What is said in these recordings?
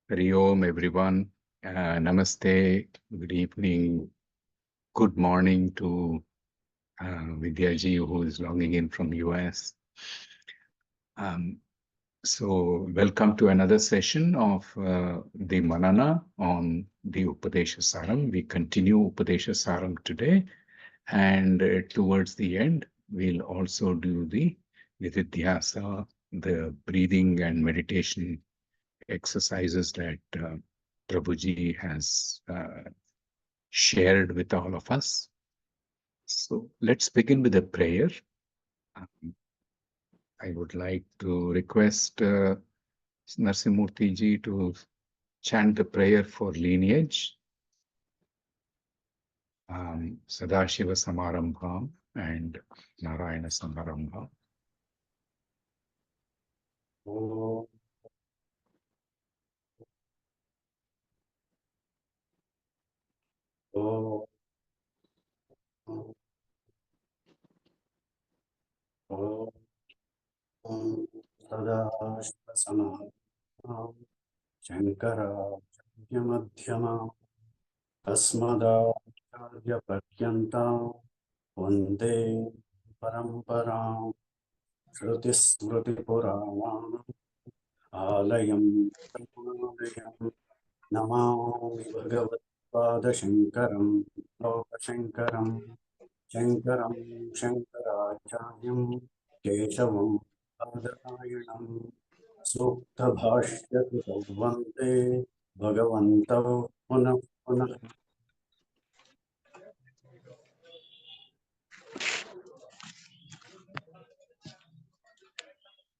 Hari Om, everyone. Namaste, good evening, good morning to Vidyaji, who is logging in from US. So welcome to another session of the Manana on the Upadesa Saram. We continue Upadesa Saram today, and towards the end, we'll also do the Nididhyasa, the breathing and meditation exercises that Prabhuji has shared with all of us. So let's begin with a prayer. I would like to request Narsimurti ji to chant the prayer for lineage, Sadashiva Samarambha and Narayana Samarambha. Oh. Oh. Oh. Sadashiva Saram Shankara Tasmada Paryanta Vande Paramparam Shruti Smriti Purana Alayam Pramayam Namami Bhagavad Shankaram Lokashankaram Shankaram Shankaracharyam Keshavam Adarayanam Suktabhashyati Vande Bhagavantav Punah Punah.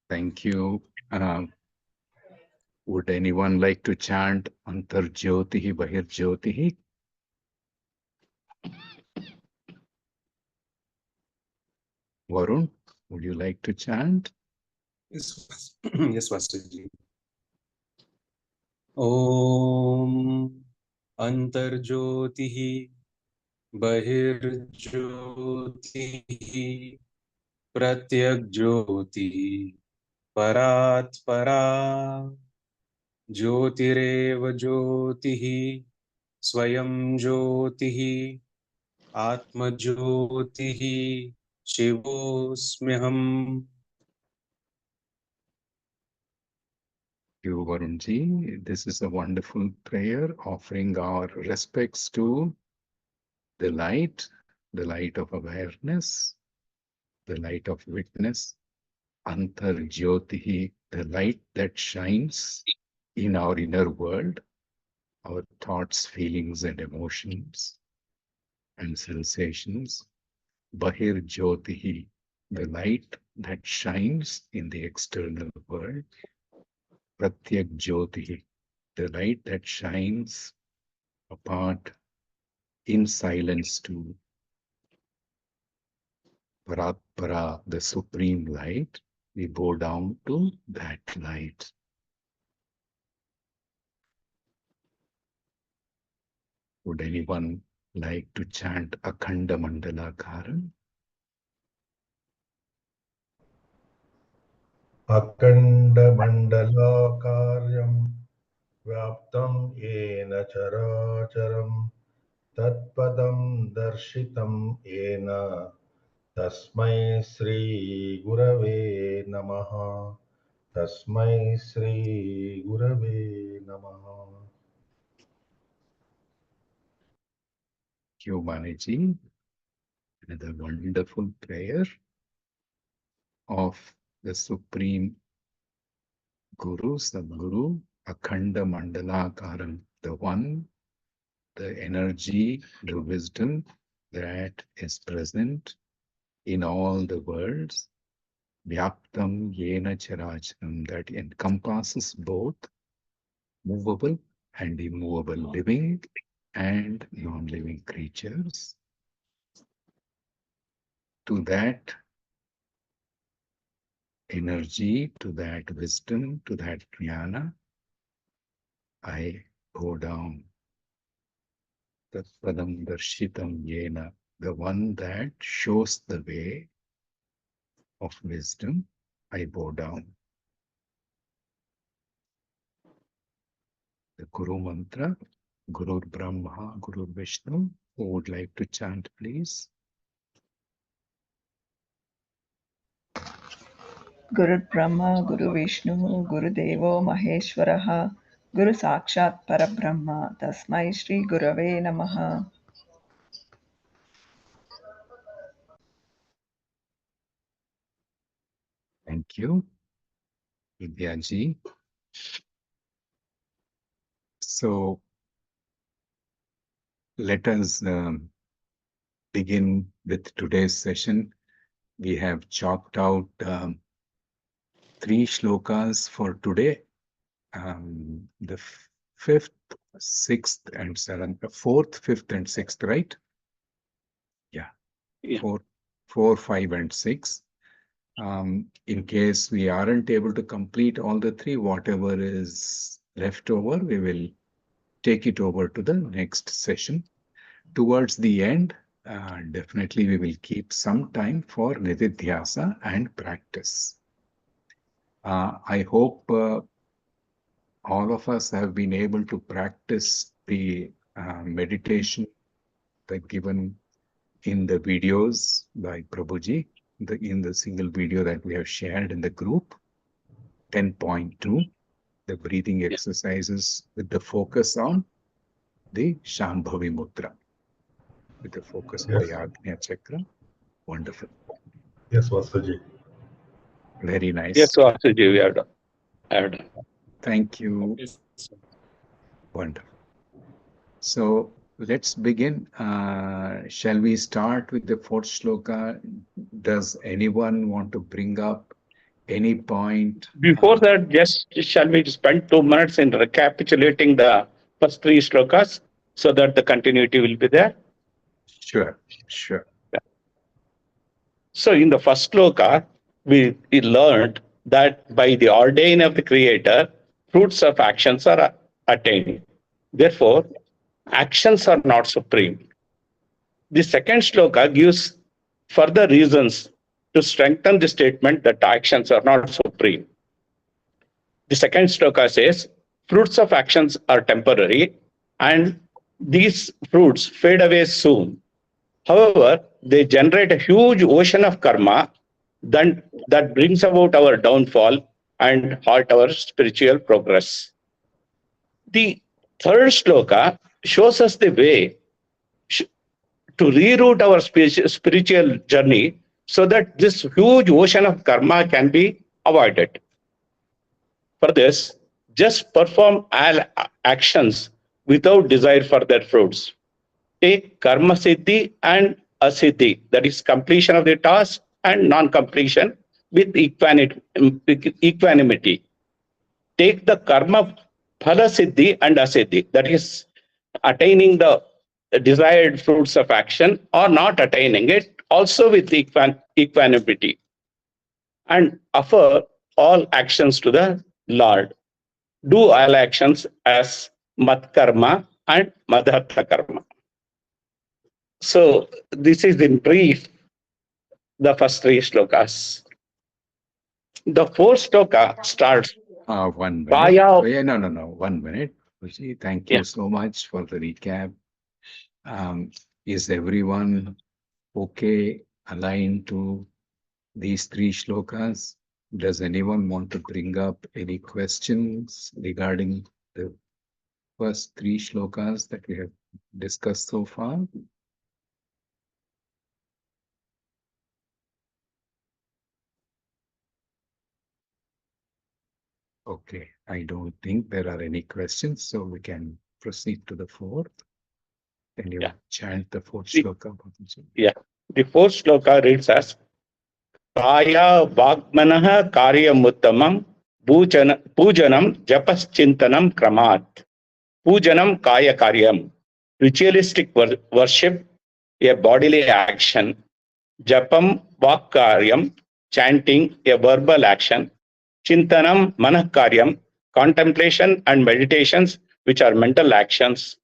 Thank you. Would anyone like to chant Antar Jyotihi Bahir Jyotihi? Varun, would you like to chant? Yes, yes, Masterji. Om Antarjyotihi Bahirjyotihi Pratyakjyotihi Parat Para Jyotireva Jyotihi Swayam Jyotihi Atma Jyotihi Shivosmyaham. Thank you, Varunji. This is a wonderful prayer offering our respects to the light of awareness, the light of witness, Antar Jyotihi, the light that shines in our inner world, our thoughts, feelings, and emotions and sensations. Bahir Jyotihi, the light that shines in the external world. Pratyak Jyotihi, the light that shines apart in silence too. Paratpara, the supreme light, we bow down to that light. Would anyone like to chant Akhanda Mandalakaram? अखण्डमण्डलाकार्यं व्याप्तं येन चराचरं तत्पदं दर्शितं येन तस्मै श्रीगुरवे नमः. तस्मै श्रीगुरवे नमः. Humanity, another wonderful prayer of the Supreme Guru, Sadguru, Akhanda Mandalakaram, the one, the energy, the wisdom that is present in all the worlds, Vyaptam Yena Characharam, that encompasses both movable and immovable, living and non-living creatures. To that energy, to that wisdom, to that jnana, I bow down. Tatpadam darshitam yena, the one that shows the way of wisdom, I bow down. Guru Mantra, Guru Brahma, Guru Vishnu. Who would like to chant, please? Guru Brahma, Guru Vishnu, Guru Devo Maheshwaraha, Guru Sakshat Parabrahma, Tasmai Shri Gurave Namaha. Thank you, Vidyaji. So let us begin with today's session. We have chalked out 3 shlokas for today. The 5th, 6th, and 7th, 4th, 5th, and 6th, right? Yeah. 4, 5, and 6. In case we aren't able to complete all the 3, whatever is left over, we will take it over to the next session. Towards the end, definitely we will keep some time for nididhyasa and practice. I hope all of us have been able to practice the meditation that given in the videos by Prabhuji, in the single video that we have shared in the group, 10.2, the breathing exercises with the focus on the Shambhavi Mudra, with the focus on the Agnya Chakra. Wonderful. Yes, Vasaji. Very nice. Yes, Vasuji, we have done. I have done. Thank you. Yes. Wonderful. So let's begin. Shall we start with the 4th shloka? Does anyone want to bring up any point? Before that, just shall we spend 2 minutes in recapitulating the first 3 shlokas so that the continuity will be there? Sure, sure. So in the first shloka, we learned that by the ordain of the Creator, fruits of actions are attained. Therefore, actions are not supreme. The second shloka gives further reasons to strengthen the statement that actions are not supreme. The second shloka says, fruits of actions are temporary and these fruits fade away soon. However, they generate a huge ocean of karma that brings about our downfall and halt our spiritual progress. The third shloka shows us the way to reroute our spiritual journey so that this huge ocean of karma can be avoided. For this, just perform all actions without desire for their fruits. Take karma siddhi and asiddhi, that is completion of the task and non-completion with equanimity. Take the karma phala siddhi and asiddhi, that is attaining the desired fruits of action or not attaining it, also with equanimity. And offer all actions to the Lord. Do all actions as mat karma and madhatta karma. So this is in brief the first 3 shlokas. The 4th shloka starts. 1 minute. Kaya. Oh, yeah, no. 1 minute. Ruchi, thank you so much for the recap. Is everyone okay, aligned to these 3 shlokas? Does anyone want to bring up any questions regarding the first 3 shlokas that we have discussed so far? Okay, I don't think there are any questions, so we can proceed to the 4th. Can you chant the 4th shloka? Yeah, the 4th shloka reads as Kaya Vagmanaha Karyam Uttamam Pujanam Japaschintanam Kramat. Pujanam Kaya Karyam, ritualistic worship, a bodily action. Japam Vak chanting, a verbal action. Chintanam Manakaryam, contemplation and meditations, which are mental actions.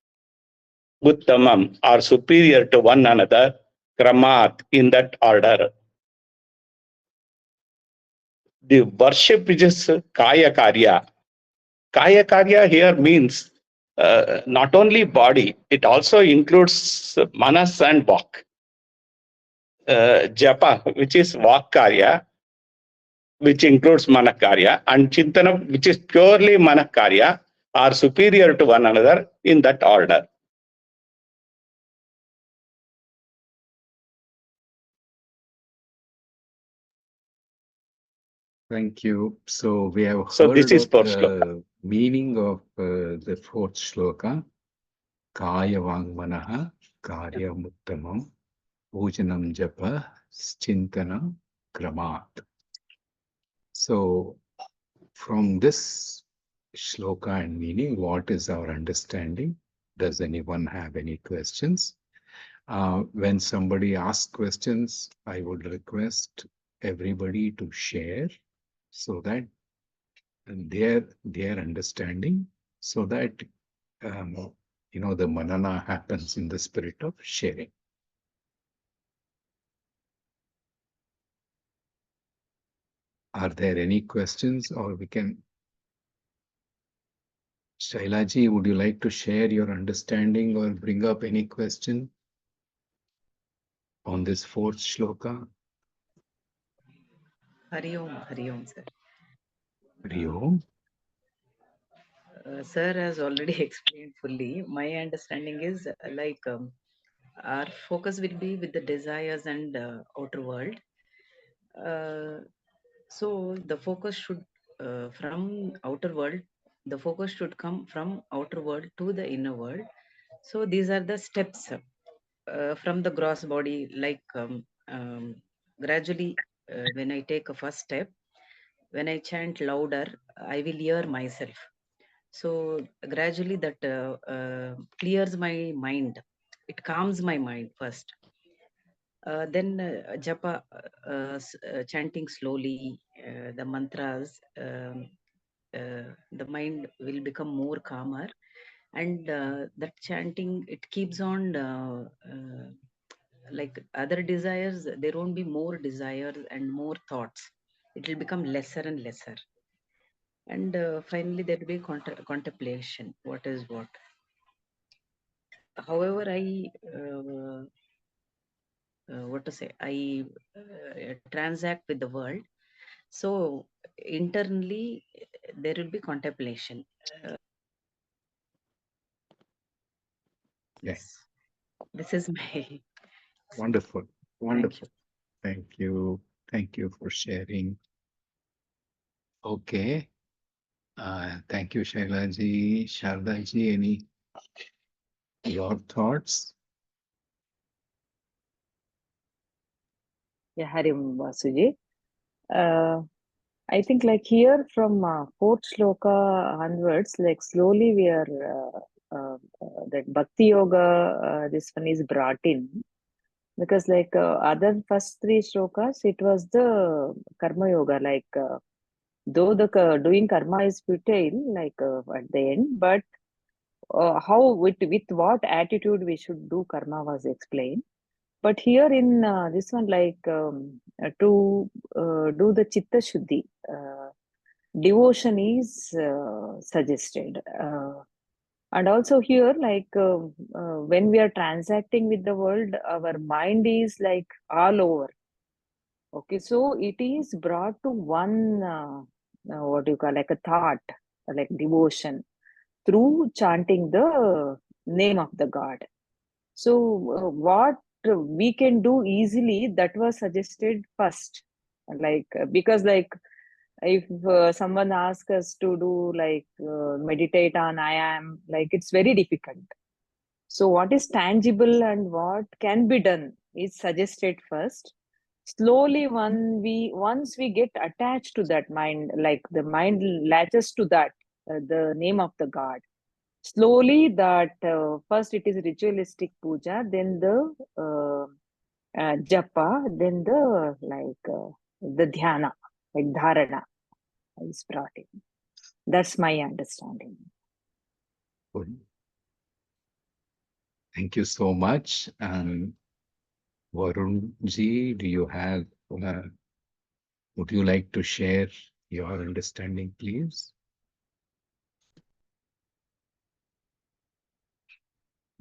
Uttamam are superior to one another. Kramat, in that order. The worship which is Kaya Karya. Kaya Karya here means not only body, it also includes manas and vak. Japa, which is vak karya, which includes manakarya, and chintana, which is purely manakarya, are superior to one another in that order. Thank you. So we have So heard this is of first sloka. the meaning of the fourth shloka. Kaya Vangmanaha Karya Muttamam Bhojanam Japa Chintana Kramat. So from this shloka and meaning, what is our understanding? Does anyone have any questions? When somebody asks questions, I would request everybody to share so that their understanding, so that the manana happens in the spirit of sharing. Are there any questions, or we can? Shailaji, would you like to share your understanding or bring up any question on this fourth shloka? Hari Om, sir. Hari Om. Sir has already explained fully. My understanding is our focus will be with the desires and outer world. So the focus should from outer world. The focus should come from outer world to the inner world. So these are the steps from the gross body. Gradually, when I take a first step, when I chant louder, I will hear myself. So gradually that clears my mind. It calms my mind first. Then japa, chanting slowly, the mantras, the mind will become more calmer. And that chanting, it keeps on like other desires, there won't be more desires and more thoughts. It will become lesser and lesser. And finally, there will be contemplation. What is what? However, what to say? I transact with the world. So internally, there will be contemplation. Yes, this is my. Wonderful. Wonderful. Thank you. Thank you. Thank you for sharing. Okay. Thank you, Shailaji. Shardaji, any your thoughts? Yeah, Hari Om, Vasuji. I think like here from fourth shloka onwards, like slowly we are that Bhakti Yoga, this one is brought in, because like other first three shlokas, it was the Karma Yoga, like though the doing karma is futile, like at the end, but how with what attitude we should do karma was explained. But here in this one, like to do the chitta shuddhi, devotion is suggested. And also here, like when we are transacting with the world, our mind is like all over. Okay, so it is brought to one, what do you call, like a thought, like devotion, through chanting the name of the God. So what we can do easily, that was suggested first, like because like if someone asks us to do like meditate on I am, like it's very difficult. So what is tangible and what can be done is suggested first. Slowly, once we get attached to that mind, like the mind latches to that the name of the God. Slowly, that first it is ritualistic puja, then the japa, then the dhyana, like dharana is brought in. That's my understanding. Good. Thank you so much. Varun ji, do you have, would you like to share your understanding, please?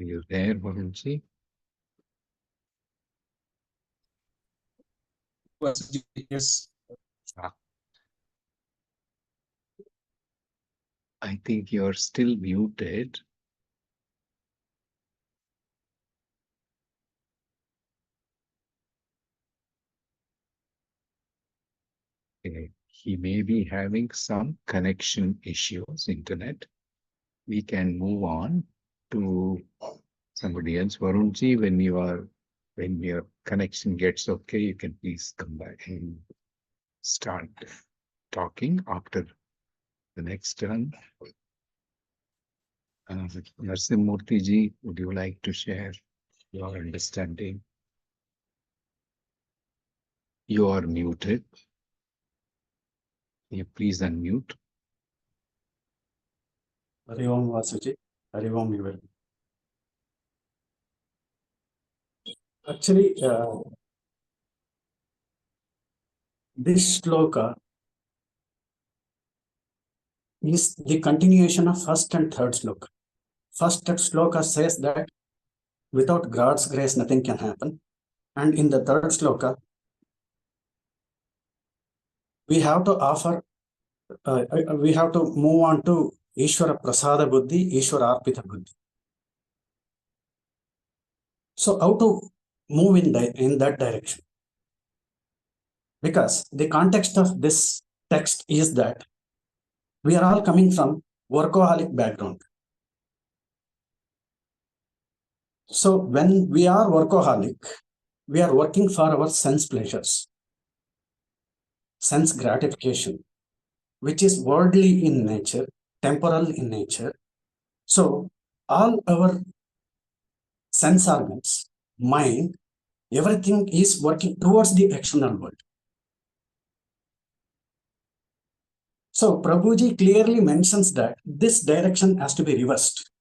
Are you there, Varunji? Yes. I think you're still muted. He may be having some connection issues, internet. We can move on to somebody else. Varunji, when your connection gets okay, you can please come back and start talking after the next turn. Narsimurthy ji, would you like to share your understanding? You are muted. Can you please unmute? Hari Om Vasuji. Hari Om everyone. Actually, this shloka is the continuation of first and third shloka. First shloka says that without God's grace, nothing can happen. And in the third shloka, we have to move on to Ishvara Prasada Buddhi, Ishvara Arpita Buddhi. So how to move in that direction? Because the context of this text is that we are all coming from workaholic background. So when we are workaholic, we are working for our sense pleasures, sense gratification, which is worldly in nature, temporal in nature. So all our sense organs, mind, everything is working towards the external world. So Prabhuji clearly mentions that this direction has to be reversed.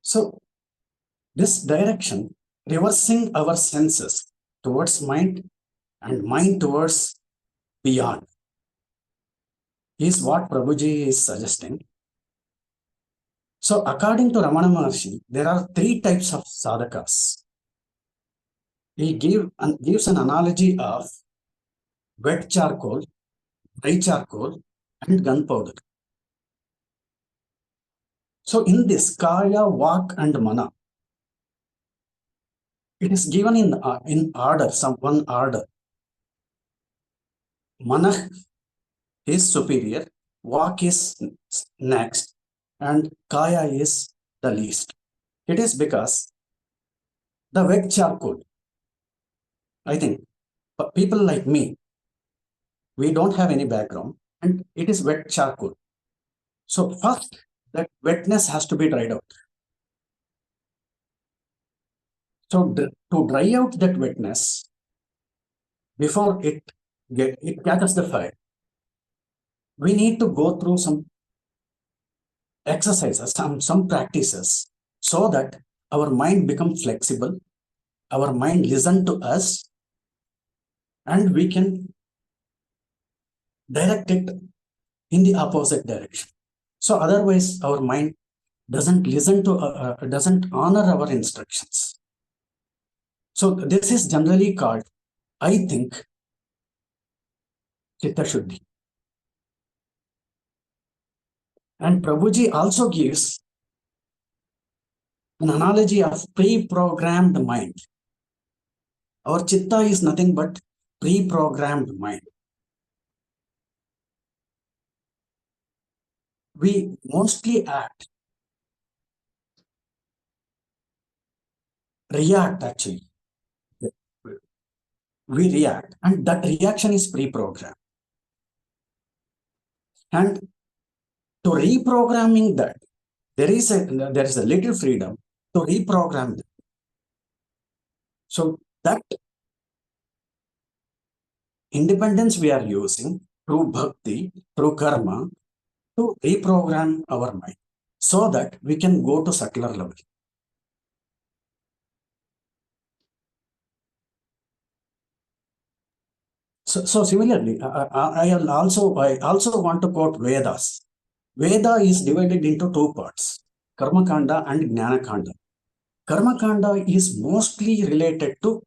So this direction, reversing our senses towards mind and mind towards beyond, is what Prabhuji is suggesting. So according to Ramana Maharshi, there are 3 types of sadhakas. He gives an analogy of wet charcoal, dry charcoal, and gunpowder. So in this Kaya, Vak, and Mana, it is given in order, one order. Mana is superior, Vak is next, and Kaya is the least. It is because the wet charcoal, I think, people like me, we don't have any background, and it is wet charcoal. So first, that wetness has to be dried out. So to dry out that wetness, before it catches the fire, we need to go through some exercises, some practices, so that our mind becomes flexible, our mind listen to us, and we can direct it in the opposite direction. So otherwise, our mind doesn't listen to, doesn't honor our instructions. So this is generally called, I think, Chitta Shuddhi. And Prabhuji also gives an analogy of pre-programmed mind. Our Chitta is nothing but pre-programmed mind. We mostly react actually. We react, and that reaction is pre-programmed. And to reprogramming that, there is a little freedom to reprogram that. So that independence we are using through bhakti, through karma, to reprogram our mind so that we can go to subtler level. So similarly, I also want to quote Vedas. Veda is divided into two parts, Karma Kanda and Jnana Kanda. Karma Kanda is mostly related to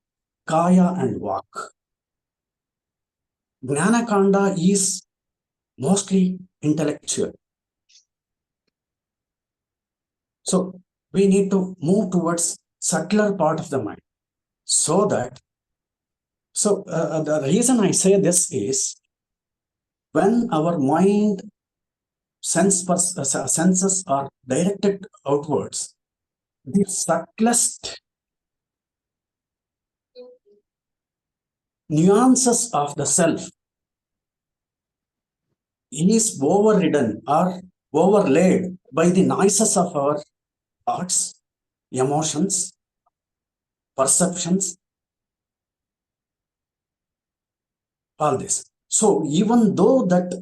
Kaya and Vak. Jnana Kanda is mostly intellectual. So we need to move towards subtler part of the mind. The reason I say this is when our mind senses are directed outwards, the subtlest nuances of the self is overridden or overlaid by the noises of our thoughts, emotions, perceptions, all this. So even though that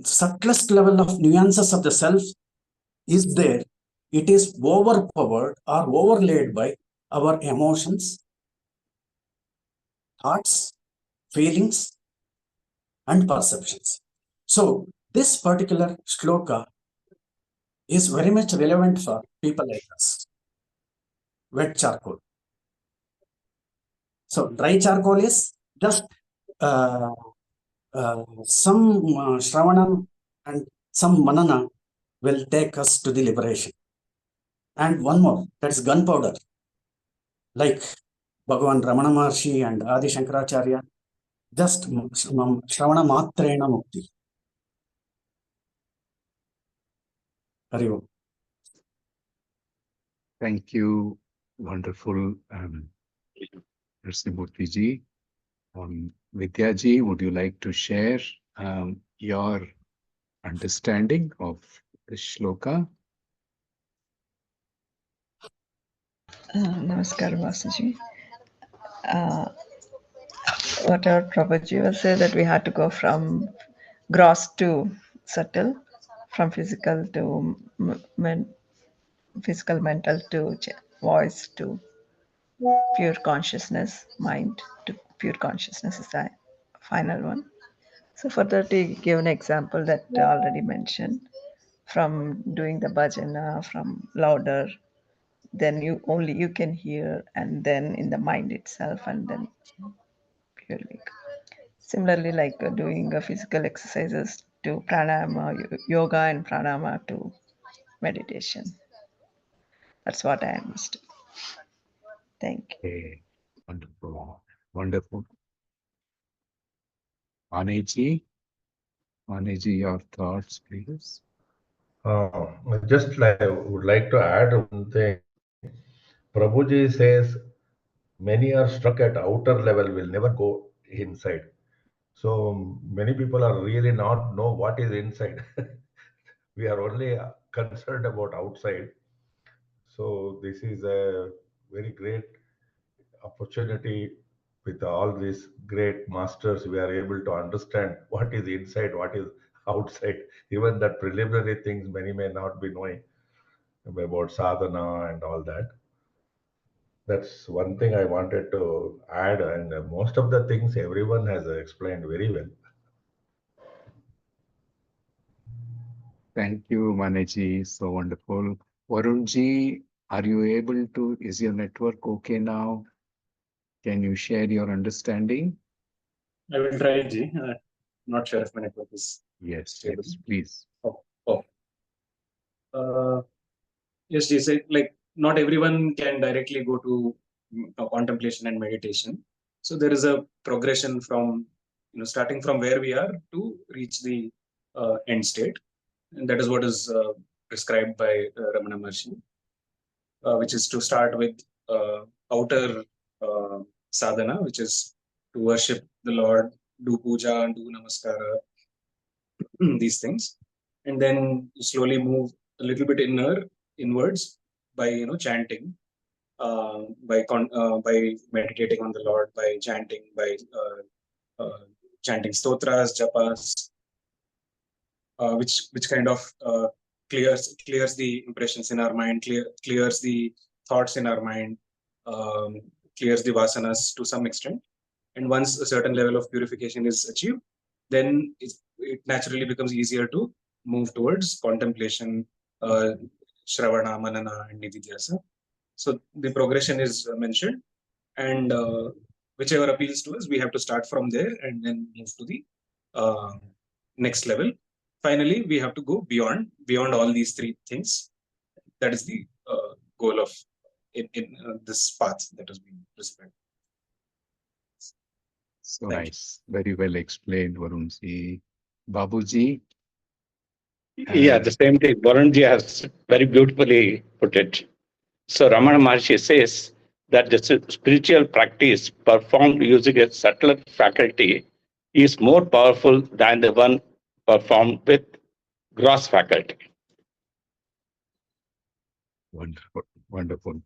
subtlest level of nuances of the self is there, it is overpowered or overlaid by our emotions, thoughts, feelings, and perceptions. So this particular shloka is very much relevant for people like us. Wet charcoal. So dry charcoal is just some Shravanam and some Manana will take us to the liberation. And one more, that is gunpowder. Like Bhagavan Ramana Maharshi and Adi Shankaracharya, just Shravana Matrena Mukti. Hari Om. Thank you. Wonderful, Nrsimurthy ji. Vidya ji, would you like to share your understanding of the shloka? Namaskar, Masterji. What our Prabhuji was said that we had to go from gross to subtle, from physical to physical, mental to voice to pure consciousness, mind to pure consciousness is the final one. So for that, he gave an example that I already mentioned, from doing the bhajana, from louder, then you can hear, and then in the mind itself, and then purely. Similarly, like doing physical exercises to pranayama, yoga and pranayama to meditation. That's what I understood. Thank you. Okay. Wonderful. Wonderful. Aneji, your thoughts, please. Just like I would like to add one thing. Prabhuji says many are struck at outer level, will never go inside. So many people are really not know what is inside. We are only concerned about outside. So this is a very great opportunity. With all these great masters, we are able to understand what is inside, what is outside. Even that preliminary things many may not be knowing about sadhana and all that. That's one thing I wanted to add, and most of the things everyone has explained very well. Thank you, Maneji. So wonderful. Varunji, are you able to, is your network okay now? Can you share your understanding? I will try, Ji. Not sure if my network is Yes, stable. yes, please. Yes, Ji, say, like not everyone can directly go to contemplation and meditation. So there is a progression from, starting from where we are to reach the end state. And that is what is prescribed by Ramana Maharshi, which is to start with outer sadhana, which is to worship the Lord, do puja and do namaskara, these things, and then you slowly move a little bit inwards by chanting, by meditating on the Lord, by chanting, by chanting stotras, japas, which kind of clears the impressions in our mind, clears the thoughts in our mind, clears the vasanas to some extent. And once a certain level of purification is achieved, then it naturally becomes easier to move towards contemplation, Shravana, Manana, and Nididhyasa. So the progression is mentioned, and whichever appeals to us, we have to start from there and then move to the next level. Finally, we have to go beyond all these three things. That is the goal of in this path that has been prescribed. So Thank nice. Very well explained, Varunji. Babuji, Yeah, the same thing. Varunji has very beautifully put it. So Ramana Maharshi says that the spiritual practice performed using a subtler faculty is more powerful than the one performed with gross faculty. wonderful, wonderful.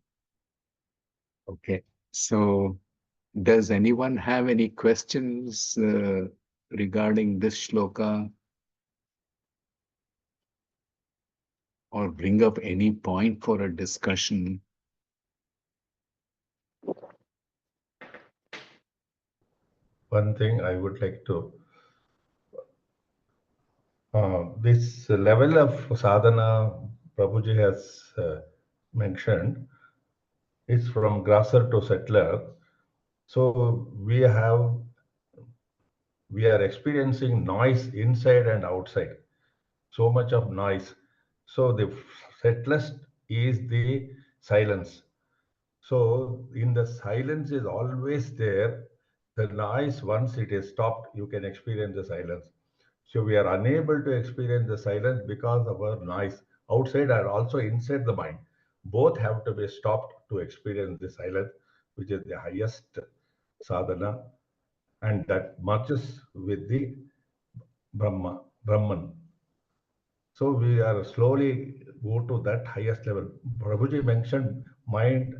Okay, so does anyone have any questions regarding this shloka or bring up any point for a discussion? One thing I would like to, this level of sadhana Prabhuji has mentioned is from grasser to settler. So we are experiencing noise inside and outside, so much of noise. So the settlest is the silence. So in the silence is always there. The noise, once it is stopped, you can experience the silence. So we are unable to experience the silence because of our noise outside and also inside the mind. Both have to be stopped to experience the silence, which is the highest sadhana, and that merges with the Brahman. So we are slowly go to that highest level. Prabhuji mentioned mind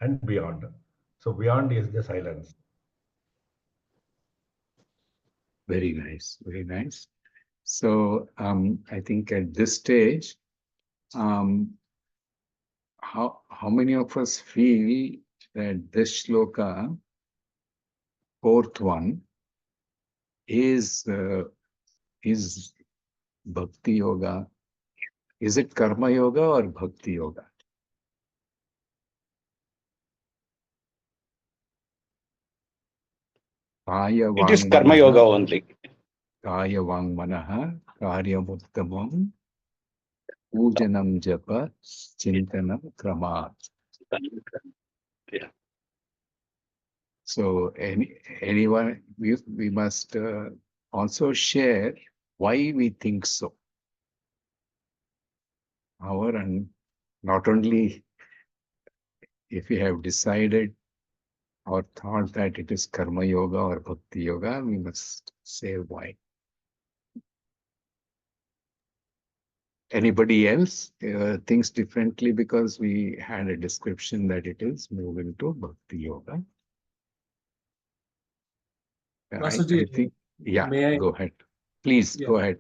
and beyond. So beyond is the silence. Very nice, very nice. So I think at this stage, how many of us feel that this shloka, fourth one, is bhakti yoga? Is it karma yoga or bhakti yoga? Kaya It is vang karma yoga manaha, only. kaya vang manaha, karyamuttamam, pujanam japa, chintanam kramat. Yeah. So anyone, we must also share why we think so. And not only if we have decided or thought that it is karma yoga or bhakti yoga, we must say why. Anybody else thinks differently because we had a description that it is moving to bhakti yoga? I think, yeah, may I? go ahead. Please Yeah. go ahead.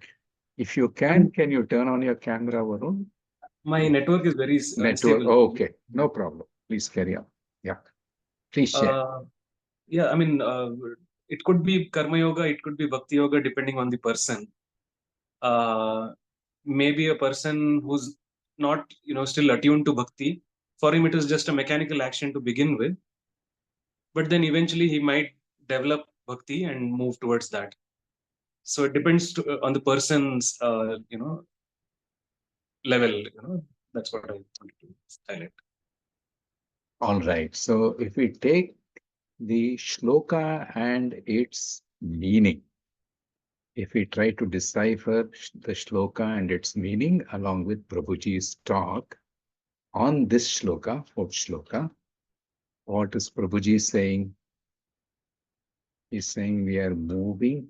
If you can you turn on your camera, Varun? My network is very Network. unstable. Oh, okay, no problem. Please carry on. Yeah, please share. Yeah, I mean, it could be karma yoga, it could be bhakti yoga, depending on the person. Maybe a person who's not, still attuned to bhakti, for him it is just a mechanical action to begin with, but then eventually he might develop bhakti and move towards that. So it depends on the person's, level. That's what I wanted to highlight. All right. So if we take the shloka and its meaning, if we try to decipher the shloka and its meaning along with Prabhuji's talk on this shloka, fourth shloka, what is Prabhuji saying? He's saying we are moving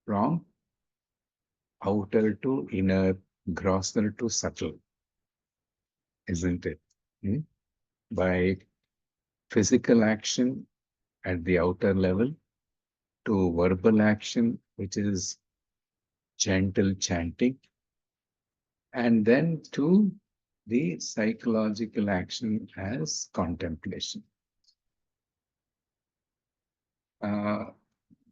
from outer to inner, grosser to subtle, isn't it? By physical action at the outer level to verbal action, which is gentle chanting, and then to the psychological action as contemplation.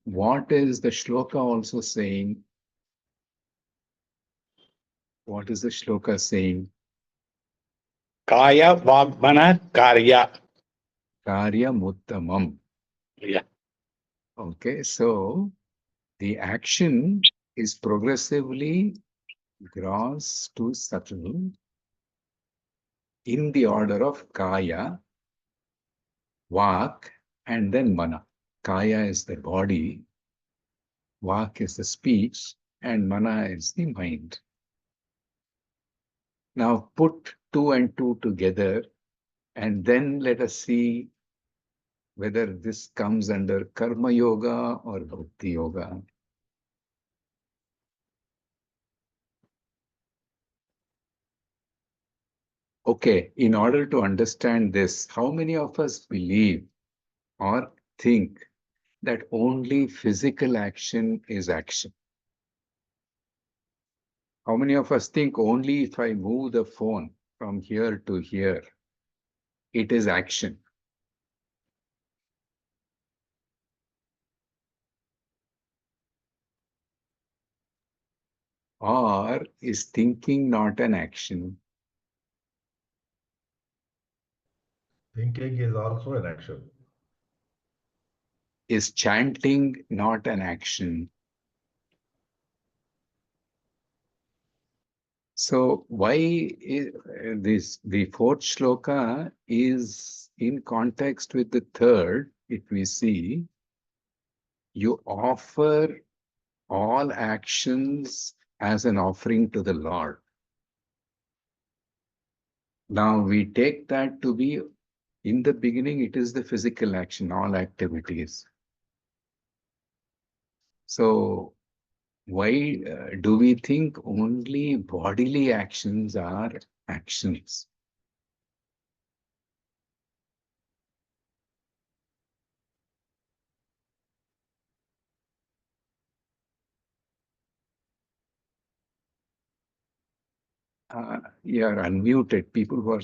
What is the shloka also saying? What is the shloka saying? Kaya Vagmana Karya. Karya Muttamam. Yeah. Okay, so the action is progressively gross to subtle in the order of Kaya, Vak, and then Mana. Kaya is the body, Vak is the speech, and Mana is the mind. Now put 2 and 2 together, and then let us see whether this comes under Karma Yoga or Bhakti Yoga. Okay, in order to understand this, how many of us believe or think that only physical action is action? How many of us think only if I move the phone from here to here, it is action? Or is thinking not an action? Thinking is also an action. Is chanting not an action? So why is the fourth shloka is in context with the third? If we see, you offer all actions as an offering to the Lord. Now we take that to be, in the beginning, it is the physical action, all activities. So why do we think only bodily actions are actions? You are unmuted. People who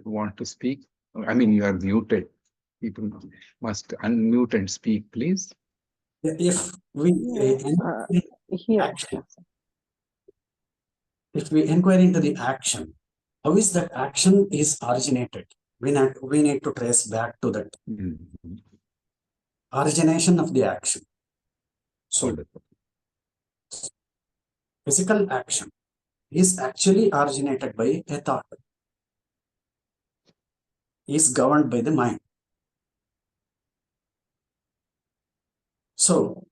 want to speak, I mean, you are muted. People must unmute and speak, please. If we Here. action, if we inquire into the action, how is that action is originated? We need to trace back to that origination of the action. So Wonderful. physical action is actually originated by a thought, is governed by the mind. So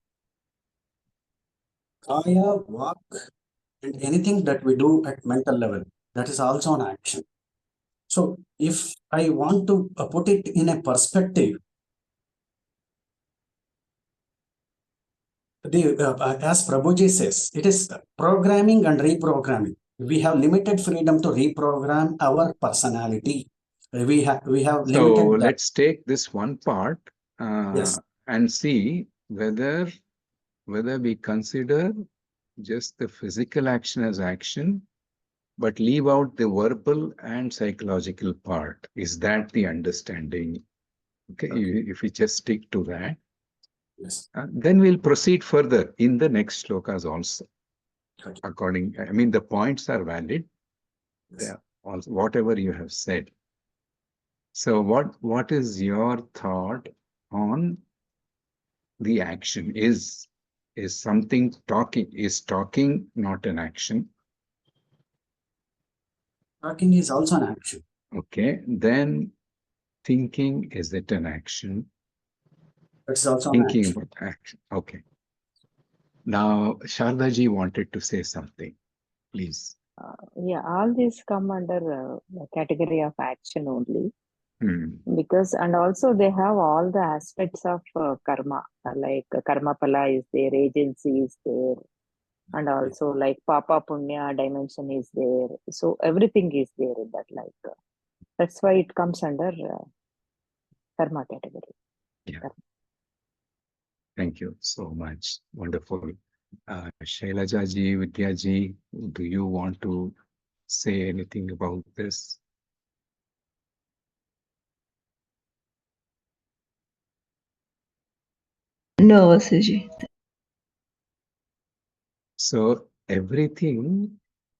kaya, vak, and anything that we do at mental level, that is also an action. So if I want to put it in a perspective, as Prabhuji says, it is programming and reprogramming. We have limited freedom to reprogram our personality. We have So limited. let's take this one part Yes. and see whether we consider just the physical action as action, but leave out the verbal and psychological part. Is that the understanding? Okay, if we just stick to that, Yes. Then we'll proceed further in the next shlokas also. Okay. I mean, the points are valid. Yes. Also, whatever you have said. So what is your thought on the action? Is something talking? Is talking not an action? Talking is also an action. Okay, then thinking, is it an action? It's also an Thinking action. about action. Okay. Now, Shardaji wanted to say something. Please. Yeah, all these come under the category of action only. Because, and also they have all the aspects of karma, like karma pala is there, agency is there, and also like papa punya dimension is there. So everything is there in that, like that's why it comes under karma category. Yeah. Karma. Thank you so much. Wonderful. Shailajaji, Vidyaji, do you want to say anything about this? No, Vasuji. So everything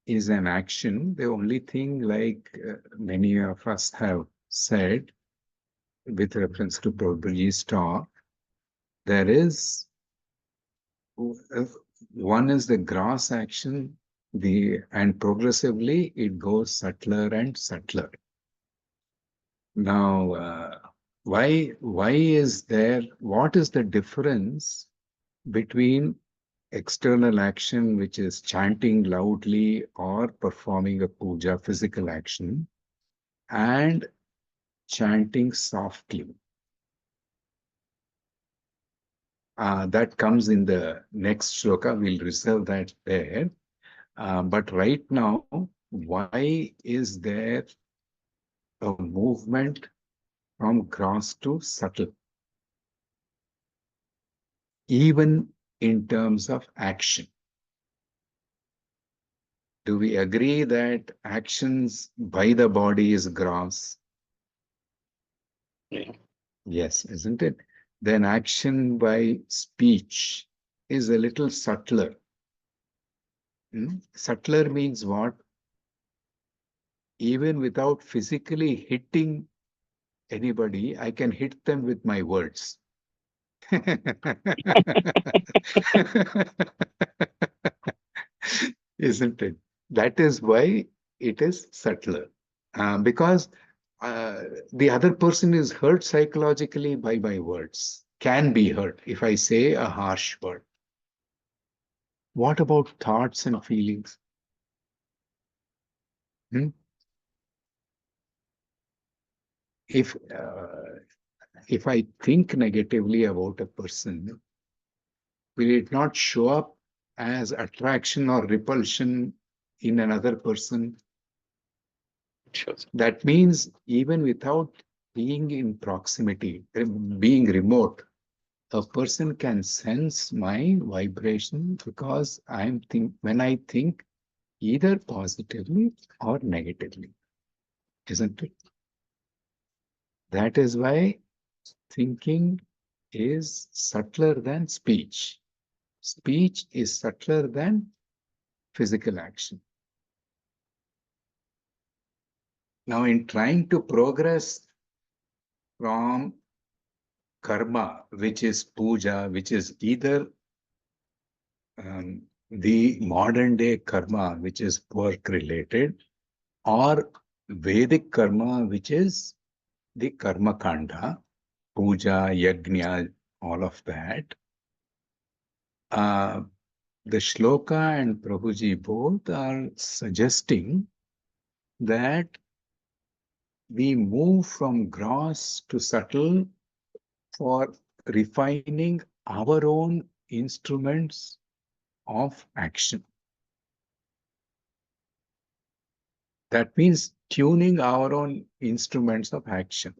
is an action. The only thing, like many of us have said with reference to Prabhuji's talk, there is one is the gross action, and progressively it goes subtler and subtler. Now, why is there? What is the difference between external action, which is chanting loudly or performing a puja, physical action, and chanting softly? That comes in the next shloka. We'll reserve that there. But right now, why is there a movement from gross to subtle, even in terms of action? Do we agree that actions by the body is gross? Yeah. Yes, isn't it? Then action by speech is a little subtler. Subtler means what? Even without physically hitting anybody, I can hit them with my words. Isn't it? That is why it is subtler. Because the other person is hurt psychologically by my words, can be hurt if I say a harsh word. What about thoughts and feelings? Hmm? If I think negatively about a person, will it not show up as attraction or repulsion in another person? Sure. That means even without being in proximity, being remote, a person can sense my vibration because when I think either positively or negatively, isn't it? That is why thinking is subtler than speech. Speech is subtler than physical action. Now, in trying to progress from karma, which is puja, which is either the modern day karma, which is work related, or Vedic karma, which is the karma kanda, puja, yajna, all of that. The shloka and Prabhuji both are suggesting that we move from gross to subtle for refining our own instruments of action. That means tuning our own instruments of action.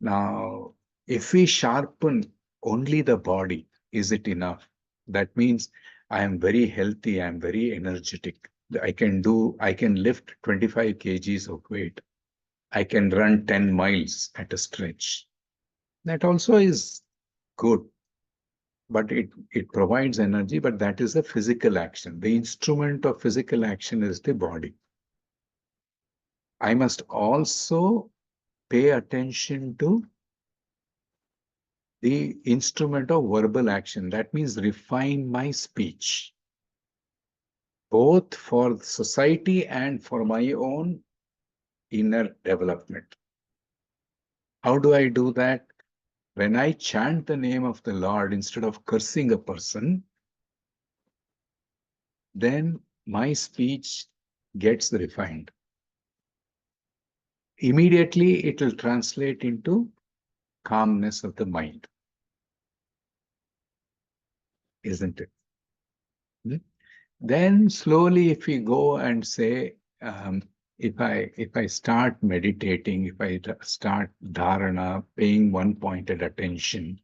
Now, if we sharpen only the body, is it enough? That means I am very healthy, I am very energetic. I can lift 25 kgs of weight. I can run 10 miles at a stretch. That also is good, but it provides energy, but that is a physical action. The instrument of physical action is the body. I must also pay attention to the instrument of verbal action. That means refine my speech, both for society and for my own inner development. How do I do that? When I chant the name of the Lord instead of cursing a person, then my speech gets refined. Immediately, it will translate into calmness of the mind. Isn't it? Then slowly, if we go and say, if I start meditating, if I start dharana, paying one-pointed attention,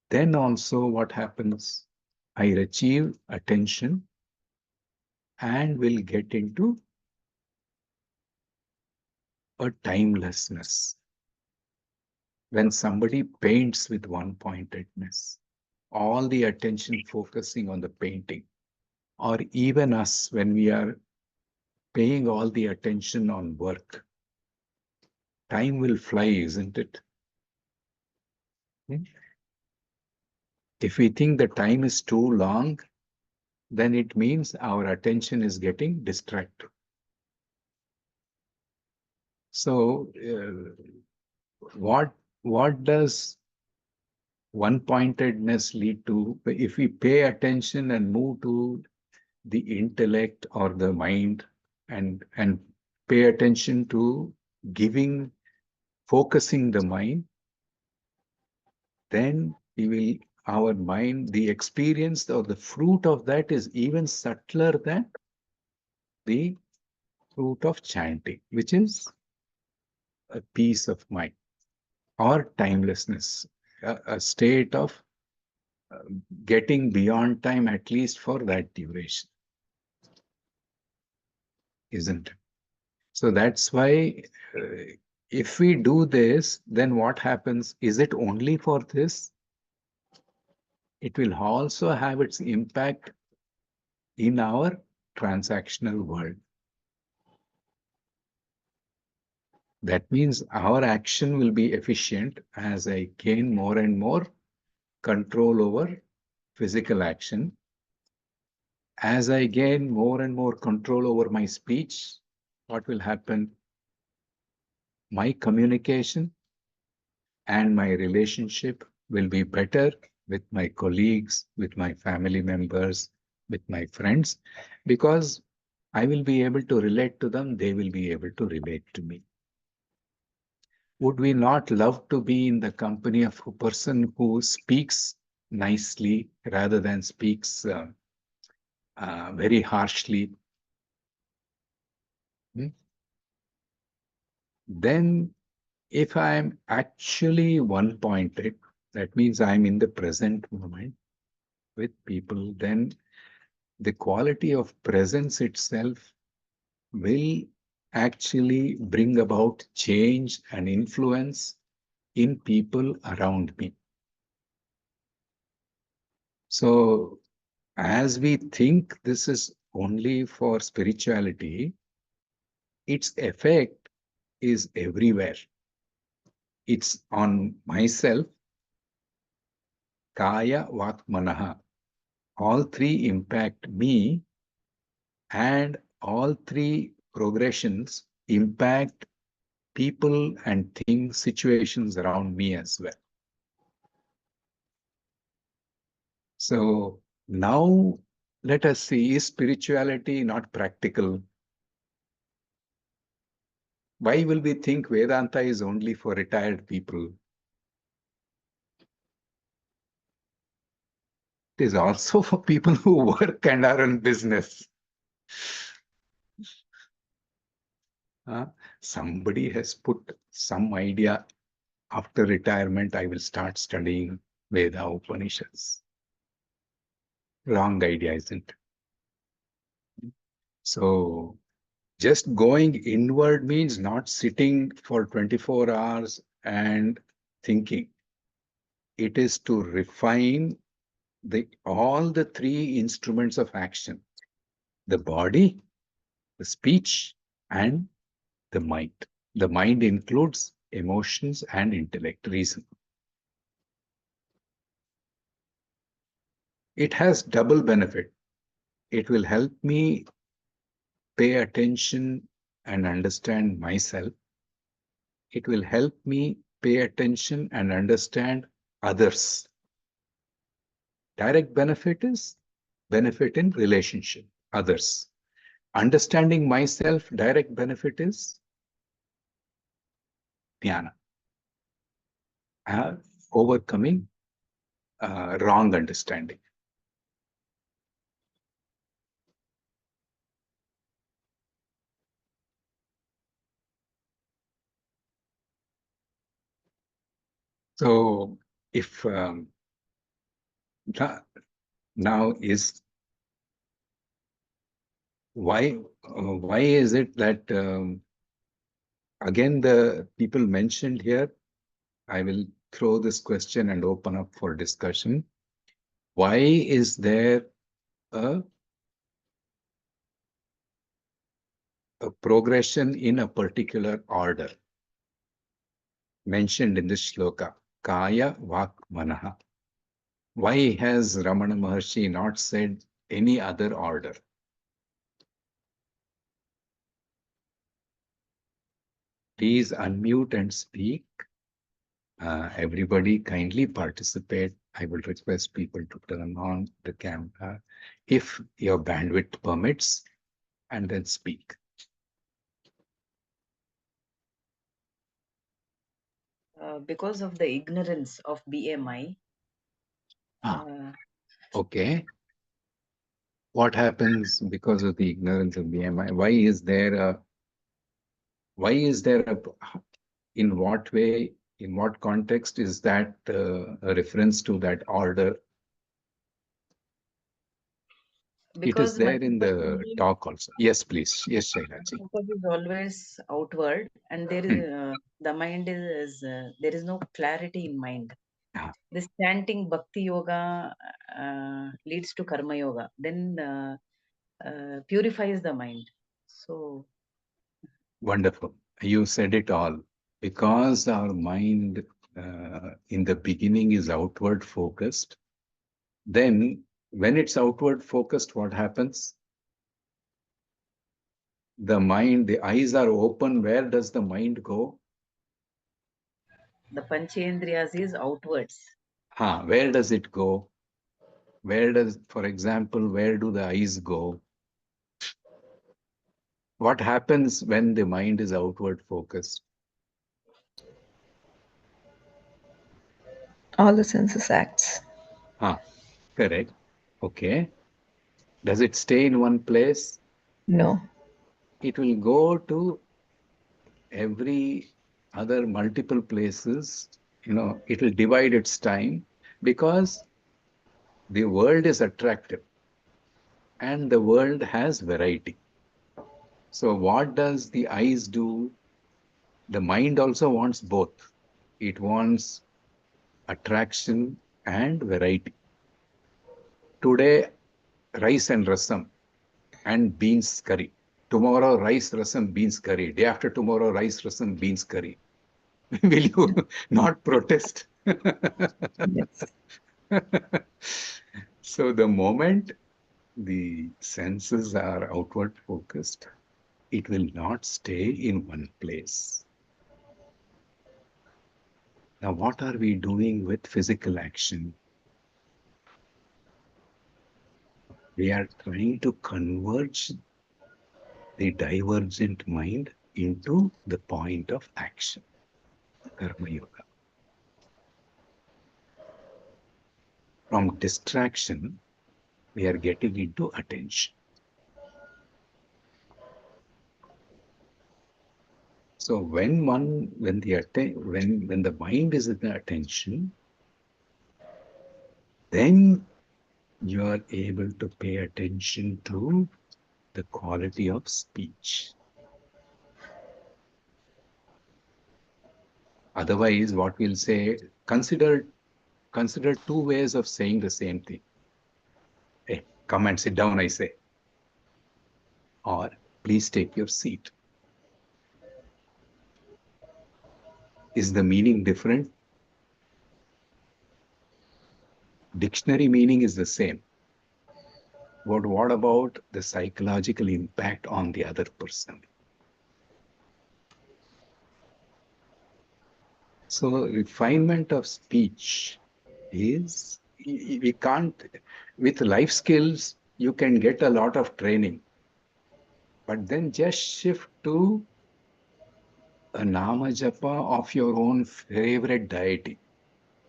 then also what happens? I achieve attention and will get into a timelessness. When somebody paints with one-pointedness, all the attention focusing on the painting, or even us when we are paying all the attention on work, time will fly, isn't it? If we think the time is too long, then it means our attention is getting distracted. So, what does one-pointedness lead to? If we pay attention and move to the intellect or the mind and pay attention to focusing the mind, then our mind, the experience or the fruit of that is even subtler than the fruit of chanting, which is a peace of mind or timelessness, a state of getting beyond time, at least for that duration, isn't it? So that's why if we do this, then what happens? Is it only for this? It will also have its impact in our transactional world. That means our action will be efficient as I gain more and more control over physical action. As I gain more and more control over my speech, what will happen? My communication and my relationship will be better with my colleagues, with my family members, with my friends, because I will be able to relate to them, they will be able to relate to me. Would we not love to be in the company of a person who speaks nicely rather than speaks very harshly? Then if I'm actually one-pointed, that means I'm in the present moment with people, then the quality of presence itself will actually bring about change and influence in people around me. So as we think this is only for spirituality, its effect is everywhere. It's on myself, kaya, vak, manaha. All three impact me, and all three progressions impact people and things, situations around me as well. So now let us see, is spirituality not practical? Why will we think Vedanta is only for retired people? It is also for people who work and are in business. Somebody has put some idea, after retirement, I will start studying Veda Upanishads. Wrong idea, isn't it? So just going inward means not sitting for 24 hours and thinking. It is to refine all the three instruments of action: the body, the speech, and the mind. The mind includes emotions and intellect, reason. It has double benefit. It will help me pay attention and understand myself. It will help me pay attention and understand others. Direct benefit is benefit in relationship, others. Understanding myself, direct benefit is jnana. Overcoming wrong understanding. So if now is why is it that again the people mentioned here, I will throw this question and open up for discussion. Why is there a a progression in a particular order mentioned in this shloka, Kaya, Vak, Manaha. Why has Ramana Maharshi not said any other order? Please unmute and speak. Everybody kindly participate. I will request people to turn on the camera if your bandwidth permits, and then speak. Because of the ignorance of BMI. Okay. What happens because of the ignorance of BMI? Why is there a, in what way, in what context is that a reference to that order? Because it is there my in the talk also. Yes, please. Yes, Shailaji. focus is always outward, and there is the mind is there is no clarity in mind. This chanting bhakti yoga leads to karma yoga, then purifies the mind. So Wonderful. You said it all. Because our mind in the beginning is outward focused, then when it's outward focused, what happens? The mind, the eyes are open. Where does the mind go? the Panchendriyas is outwards. Where does it go? Where does, for example, where do the eyes go? What happens when the mind is outward focused? All the senses acts. Correct. Okay. Does it stay in one place? No. It will go to every other multiple places. It will divide its time because the world is attractive and the world has variety. So what does the eyes do? The mind also wants both. It wants attraction and variety. Today, rice and rasam and beans curry. Tomorrow, rice, rasam, beans curry. Day after tomorrow, rice, rasam, beans curry. Will you not protest? Yes. So the moment the senses are outward focused, it will not stay in one place. Now, what are we doing with physical action? We are trying to converge the divergent mind into the point of action, Karma Yoga. From distraction, we are getting into attention. So when the mind is in the attention, then you are able to pay attention to the quality of speech. Otherwise, what we'll say, consider two ways of saying the same thing. Hey, come and sit down, I say. Or please take your seat. Is the meaning different? Dictionary meaning is the same. But what about the psychological impact on the other person? So refinement of speech is, we can't, with life skills, you can get a lot of training, but then just shift to a nama japa of your own favorite deity,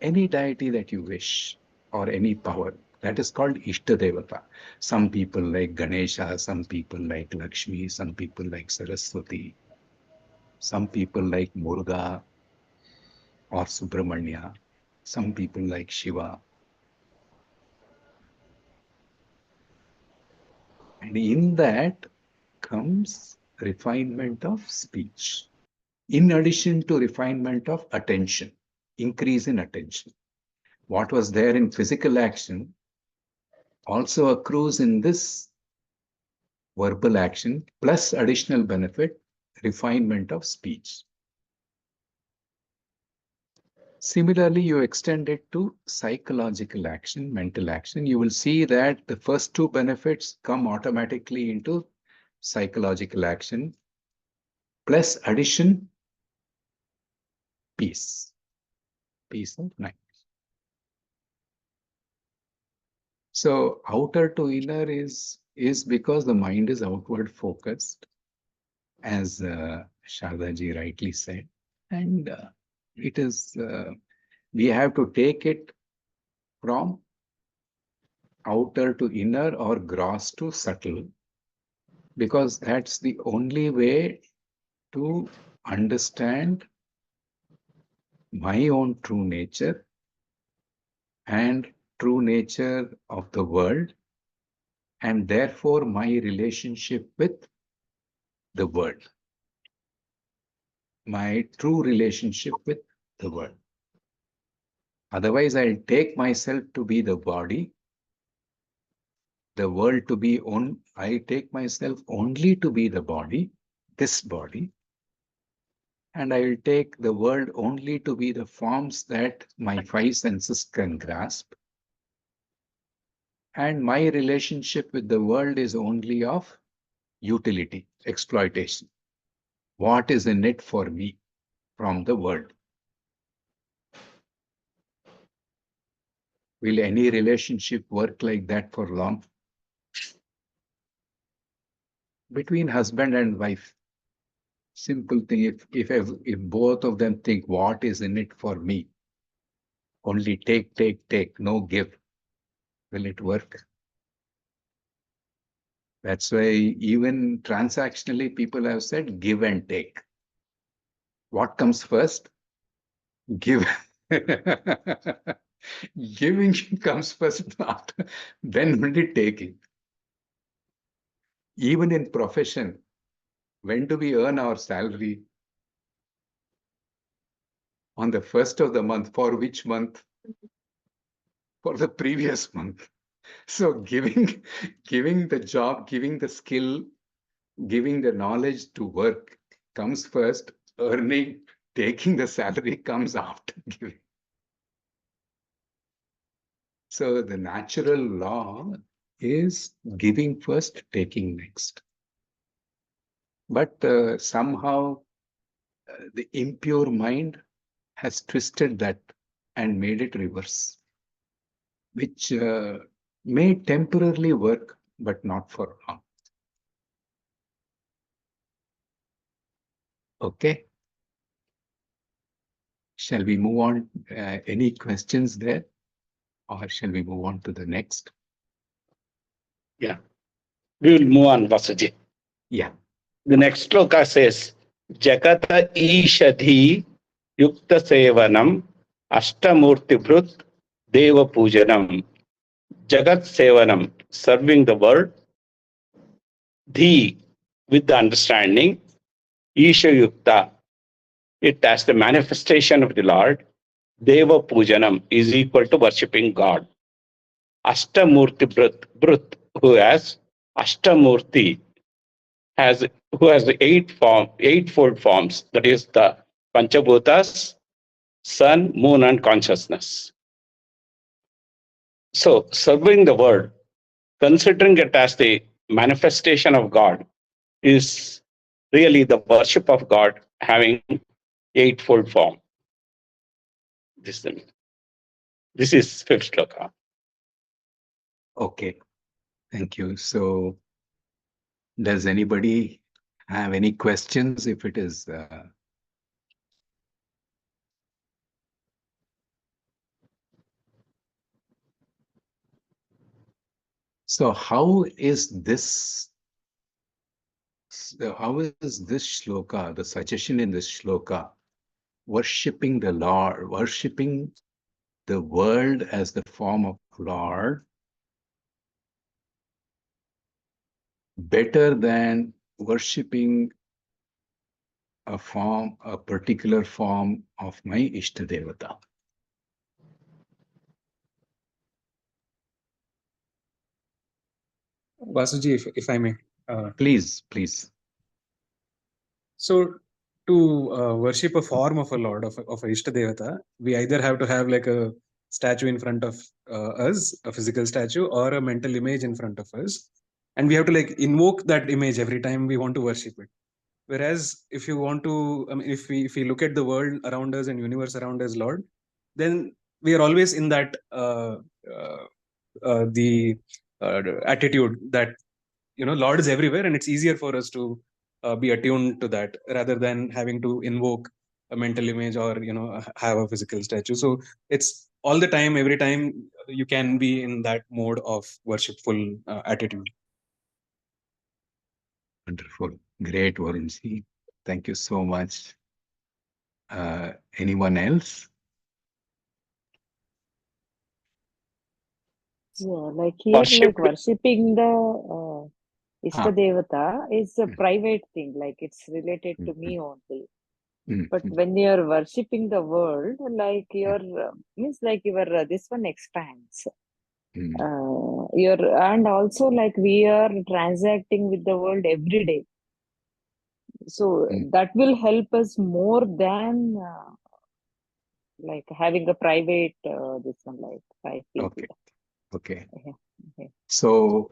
any deity that you wish, or any power. That is called Ishtadevata. Some people like Ganesha, some people like Lakshmi, some people like Saraswati, some people like Muruga or Subramanya, some people like Shiva. And in that comes refinement of speech. In addition to refinement of attention, increase in attention. What was there in physical action also accrues in this verbal action, plus additional benefit, refinement of speech. Similarly, you extend it to psychological action, mental action. You will see that the first two benefits come automatically into psychological action, plus addition, peace, peace of mind. So outer to inner is because the mind is outward focused, as Shardaji rightly said. And it is, we have to take it from outer to inner or gross to subtle, because that's the only way to understand my own true nature and true nature of the world, and therefore my relationship with the world, my true relationship with the world. Otherwise, I'll take myself to be the body, the world to be on. I take myself only to be the body, this body, and I will take the world only to be the forms that my five senses can grasp. And my relationship with the world is only of utility, exploitation. What is in it for me from the world? Will any relationship work like that for long? Between husband and wife, simple thing, if both of them think what is in it for me, only take, no give, will it work? That's why even transactionally people have said give and take. What comes first? Give. Giving comes first, after, then only taking. Even in profession, when do we earn our salary? On the first of the month. For which month? For the previous month. So giving the job, giving the skill, giving the knowledge to work comes first. Earning, taking the salary comes after giving. So the natural law is giving first, taking next. But somehow the impure mind has twisted that and made it reverse, which may temporarily work, but not for long. Okay. Shall we move on? Any questions there? Or shall we move on to the next? Yeah. We will move on, Vasuji. Yeah. The next sloka says, Jagata Ishadhi Yukta Sevanam Ashtamurti Brut Deva Pujanam. Jagat Sevanam, serving the world. Dhi, with the understanding. Isha Yukta, it as the manifestation of the Lord. Deva Pujanam is equal to worshipping God. Ashtamurti Brut, who has Ashtamurti, who has the eightfold forms, that is the Panchabhutas, sun, moon, and consciousness. So, serving the world, considering it as the manifestation of God, is really the worship of God having eightfold form. This is fifth sloka. Okay. Thank you. So does anybody have any questions? If it is so how is this shloka, the suggestion in this shloka, worshipping the Lord, worshipping the world as the form of Lord, better than worshipping a particular form of my Ishtadevata? Vasuji, if I may, Please, please. So to worship a form of a lord, of a Ishtadevata, we either have to have like a statue in front of us, a physical statue, or a mental image in front of us. And we have to like invoke that image every time we want to worship it. Whereas if you want to, I mean, if we look at the world around us and universe around us, Lord, then we are always in that the attitude that, you know, Lord is everywhere, and it's easier for us to be attuned to that rather than having to invoke a mental image or, you know, have a physical statue. So it's all the time, every time you can be in that mode of worshipful attitude. Wonderful. Great, Varunji. Thank you so much. Anyone else? Yeah, like here, like worshipping the Ishtadevata is a private thing, like it's related to me only. But when you're worshipping the world, like your means like your this one expands. And also like we are transacting with the world every day, so that will help us more than like having a private this one, like I feel. Okay. Okay. So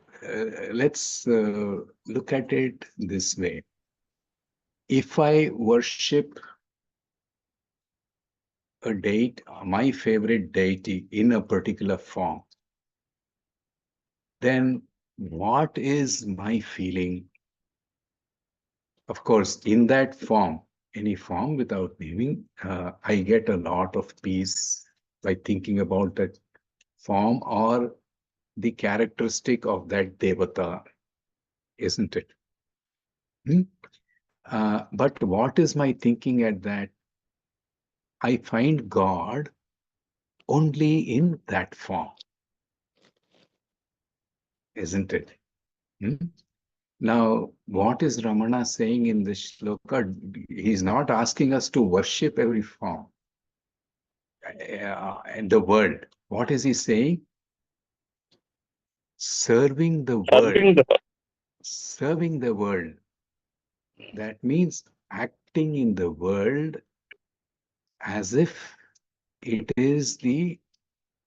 let's look at it this way. If I worship a deity, my favorite deity in a particular form, then what is my feeling? Of course, in that form, any form without naming, I get a lot of peace by thinking about that form or the characteristic of that devata, isn't it? But what is my thinking at that? I find God only in that form, isn't it? Now, what is Ramana saying in this shloka? He's not asking us to worship every form in the world. What is he saying? Serving the world. Serving the world. That means acting in the world as if it is the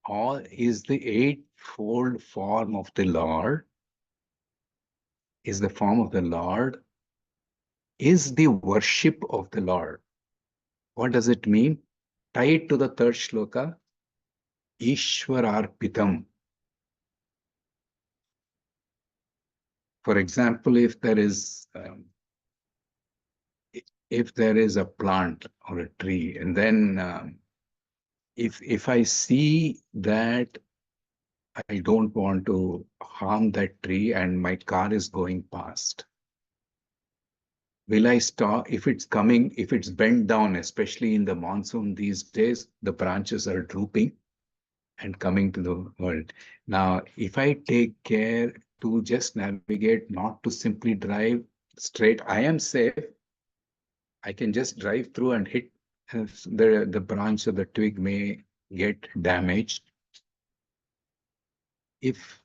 eightfold form of the Lord, is the form of the Lord, is the worship of the Lord. What does it mean? Tied to the third shloka, Ishwararpitam. For example, if there is a plant or a tree, and then if I see that I don't want to harm that tree and my car is going past, will I stop? If it's coming, if it's bent down, especially in the monsoon these days, the branches are drooping and coming to the world. Now, if I take care to just navigate, not to simply drive straight, I am safe. I can just drive through and hit the branch or the twig may get damaged. If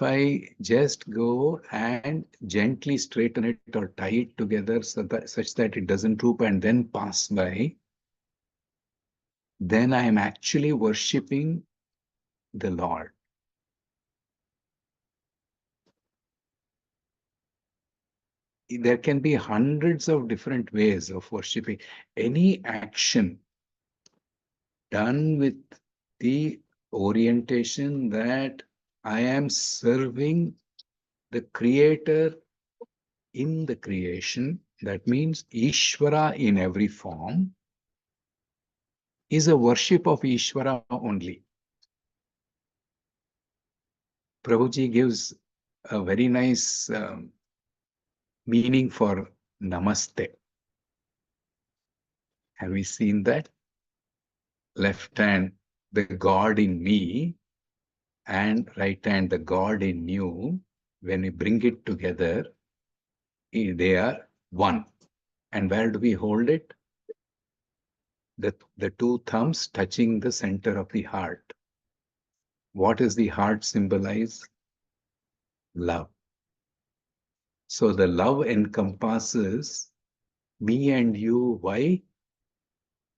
I just go and gently straighten it or tie it together such that it doesn't droop and then pass by, then I am actually worshipping the Lord. There can be hundreds of different ways of worshipping. Any action done with the orientation that I am serving the Creator in the creation, that means Ishvara in every form, is a worship of Ishvara only. Prabhuji gives a very nice meaning for Namaste. Have we seen that? Left hand, the God in me, and right hand, the God in you. When we bring it together, they are one. And where do we hold it? The two thumbs touching the center of the heart. What does the heart symbolize? Love. So the love encompasses me and you. Why?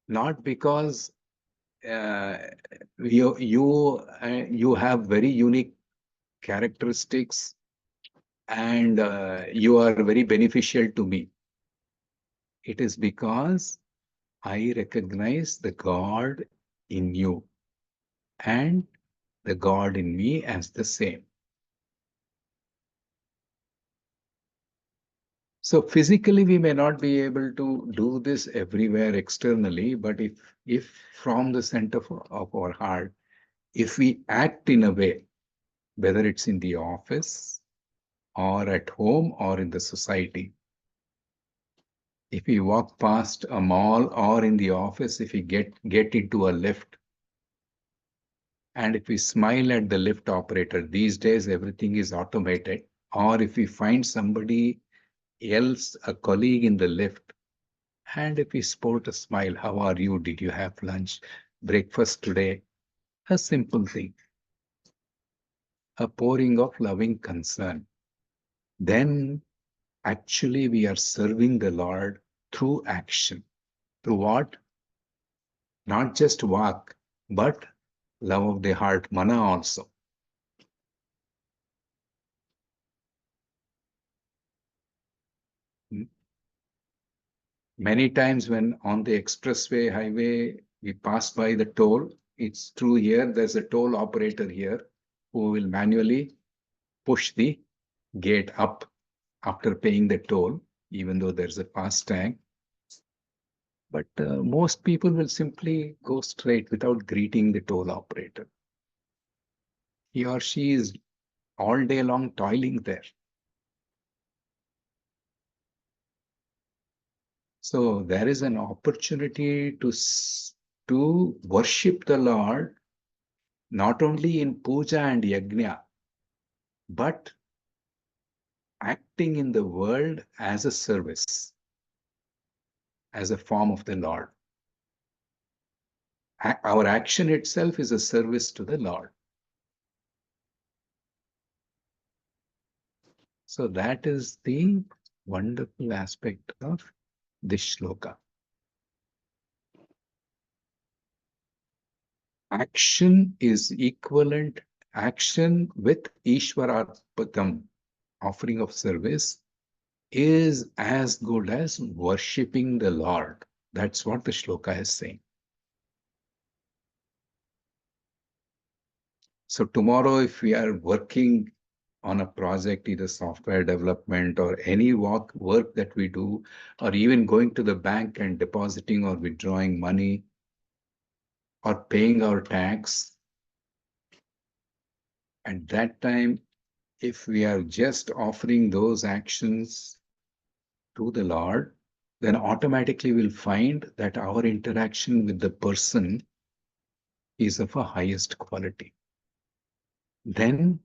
Not because you have very unique characteristics and you are very beneficial to me. It is because I recognize the God in you and the God in me as the same. So physically, we may not be able to do this everywhere externally, but if from the center of our heart, if we act in a way, whether it's in the office or at home or in the society, if we walk past a mall or in the office, if we get into a lift, and if we smile at the lift operator, these days everything is automated, or if we find somebody else, a colleague in the lift, and if we sport a smile, how are you? Did you have lunch, breakfast today? A simple thing, a pouring of loving concern. Then actually we are serving the Lord through action. Through what? Not just walk, but love of the heart, mana also. Many times when on the expressway, highway, we pass by the toll, it's true here, there's a toll operator here who will manually push the gate up after paying the toll, even though there's a fast tag. But most people will simply go straight without greeting the toll operator. He or she is all day long toiling there. So there is an opportunity to worship the Lord, not only in puja and yajna, but acting in the world as a service, as a form of the Lord. Our action itself is a service to the Lord. So that is the wonderful aspect of this shloka. Action is equivalent, action with Ishwararpatam, offering of service, is as good as worshipping the Lord. That's what the shloka is saying. So tomorrow, if we are working on a project, either software development or any work that we do, or even going to the bank and depositing or withdrawing money or paying our tax, at that time, if we are just offering those actions to the Lord, then automatically we'll find that our interaction with the person is of a highest quality. Then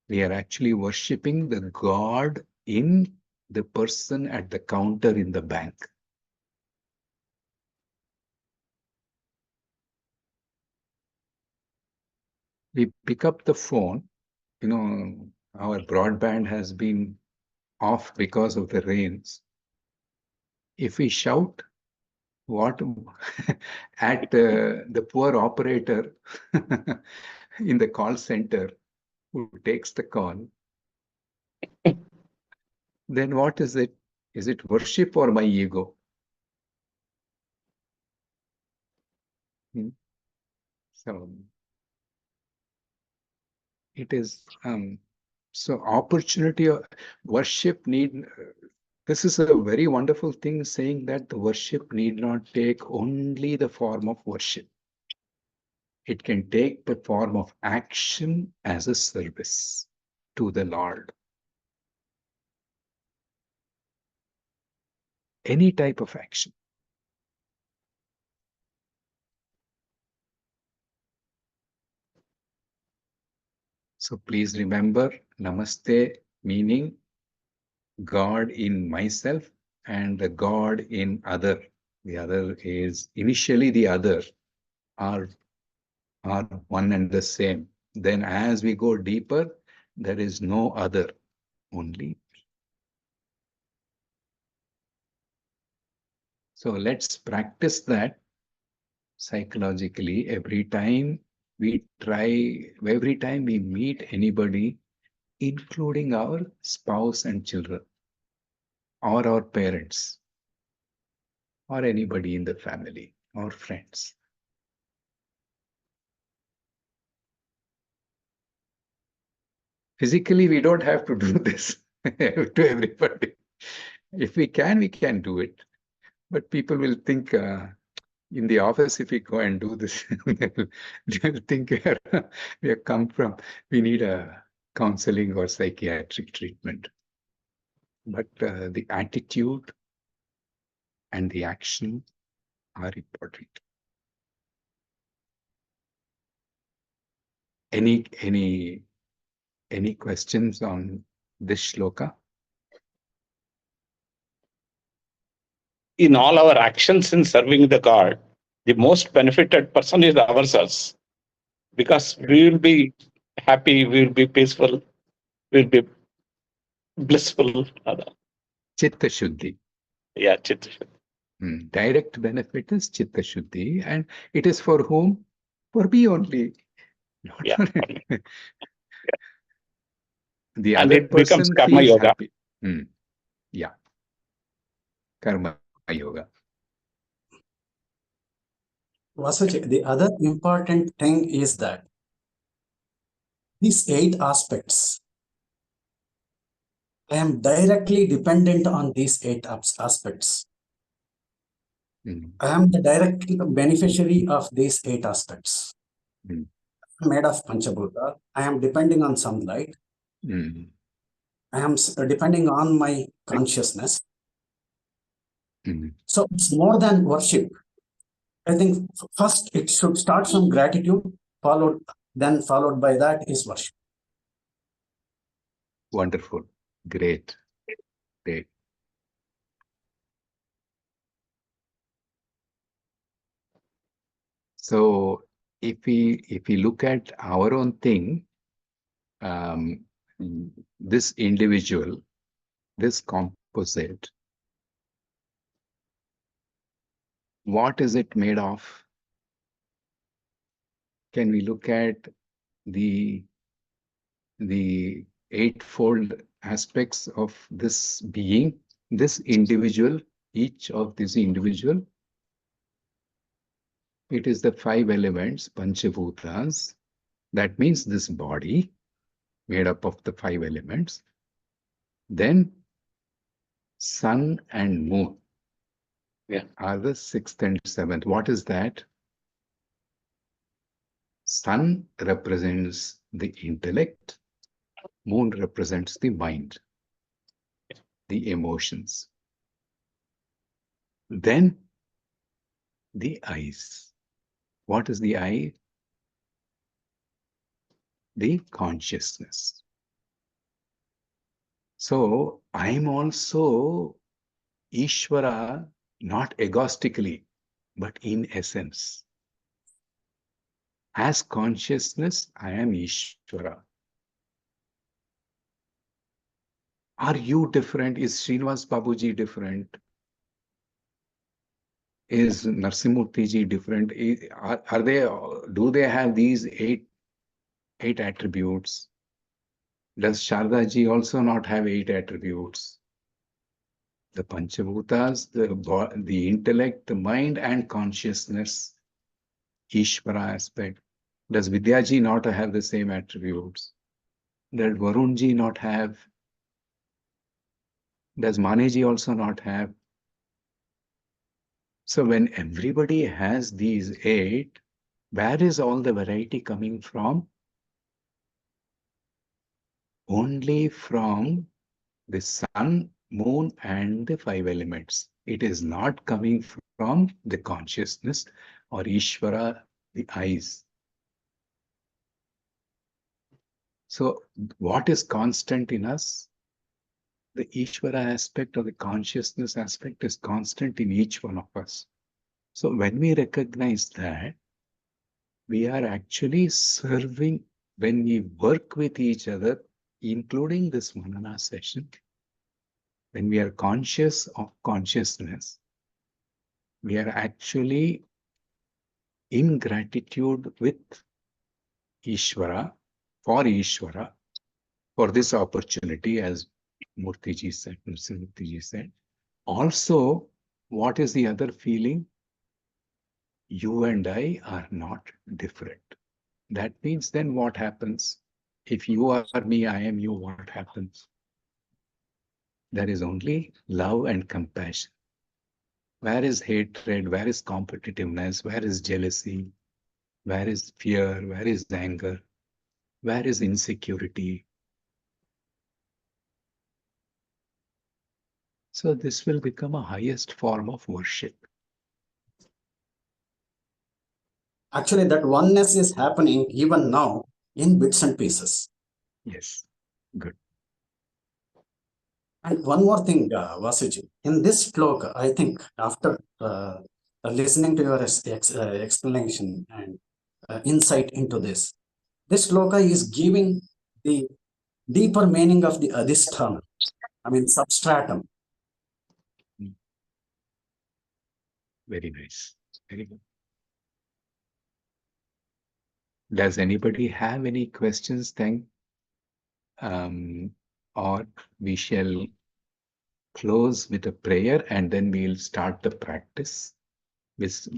we are actually worshipping the God in the person at the counter in the bank. We pick up the phone, our broadband has been off because of the rains. If we shout what at the poor operator in the call center who takes the call, then what is it? Is it worship or my ego? So it is so opportunity of worship need. This is a very wonderful thing, saying that the worship need not take only the form of worship. It can take the form of action as a service to the Lord. Any type of action. So please remember, Namaste meaning God in myself and the God in other. The other is initially the other are one and the same. Then as we go deeper, there is no other, only So let's practice that psychologically every time we meet anybody, including our spouse and children, or our parents, or anybody in the family, or friends. Physically, we don't have to do this to everybody. If we can do it. But people will think in the office, if we go and do this, they'll think we have come from, we need a counseling or psychiatric treatment. But the attitude and the action are important. Any questions on this shloka? In all our actions in serving the God, the most benefited person is ourselves, because we will be happy, we will be peaceful, we will be blissful. Chitta Shuddhi. Yeah, Chitta Shuddhi. Direct benefit is Chitta Shuddhi, and it is for whom? For me only. Not for yeah. The and other it becomes person karma feels yoga. happy. Yeah. Karma yoga. Vasuji, the other important thing is that these 8 aspects, I am directly dependent on these 8 aspects. I am the direct beneficiary of these 8 aspects. I'm made of Panchabhuta. I am depending on sunlight. I am depending on my consciousness. So it's more than worship. I think first it should start from gratitude, followed by that is worship. Wonderful. Great. So if we look at our own thing, this individual, this composite, what is it made of? Can we look at the eightfold aspects of this being, this individual, each of this individual? It is the 5 elements, Panchabhutas. That means this body made up of the 5 elements. Then sun and moon are the 6th and 7th. What is that? Sun represents the intellect, moon represents the mind, the emotions. Then the eyes. What is the eye? The consciousness. So I'm also Ishvara, not egoistically, but in essence. As consciousness, I am Ishvara. Are you different? Is Srinivas Babuji different? Is Narsimurtiji different? Are they? Do they have these eight attributes? Does Shardaji also not have 8 attributes? The Panchabhutas, the intellect, the mind, and consciousness, Ishvara aspect. Does Vidyaji not have the same attributes? Does Varunji not have? Does Maneji also not have? So when everybody has these 8, where is all the variety coming from? Only from the sun, moon, and the 5 elements. It is not coming from the consciousness or Ishvara, the eyes. So what is constant in us? The Ishvara aspect or the consciousness aspect is constant in each one of us. So when we recognize that, we are actually serving, when we work with each other, including this Manana session, when we are conscious of consciousness, we are actually in gratitude with Ishvara, for this opportunity, as Murtiji said, Murtiji said. Also, what is the other feeling? You and I are not different. That means then what happens? If you are me, I am you, what happens? There is only love and compassion. Where is hatred? Where is competitiveness? Where is jealousy? Where is fear? Where is anger? Where is insecurity? So this will become a highest form of worship. Actually, that oneness is happening even now in bits and pieces. Yes, good. And one more thing, Vasuji, in this sloka, I think after listening to your explanation and insight into this sloka is giving the deeper meaning of the adhisthana, I mean substratum. Very nice. Very good. Does anybody have any questions then? Or we shall close with a prayer and then we'll start the practice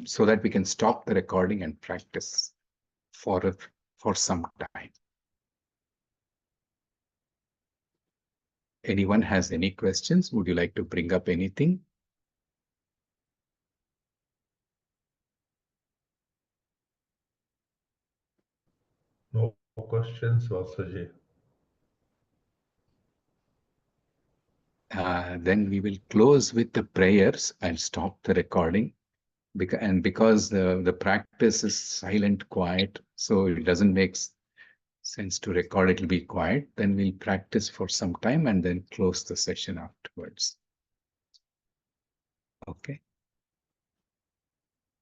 so that we can stop the recording and practice for some time. Anyone has any questions? Would you like to bring up anything? No questions, Vasuji. Then we will close with the prayers. I'll stop the recording. Because the practice is silent, quiet, so it doesn't make sense to record. It will be quiet. Then we'll practice for some time and then close the session afterwards. Okay.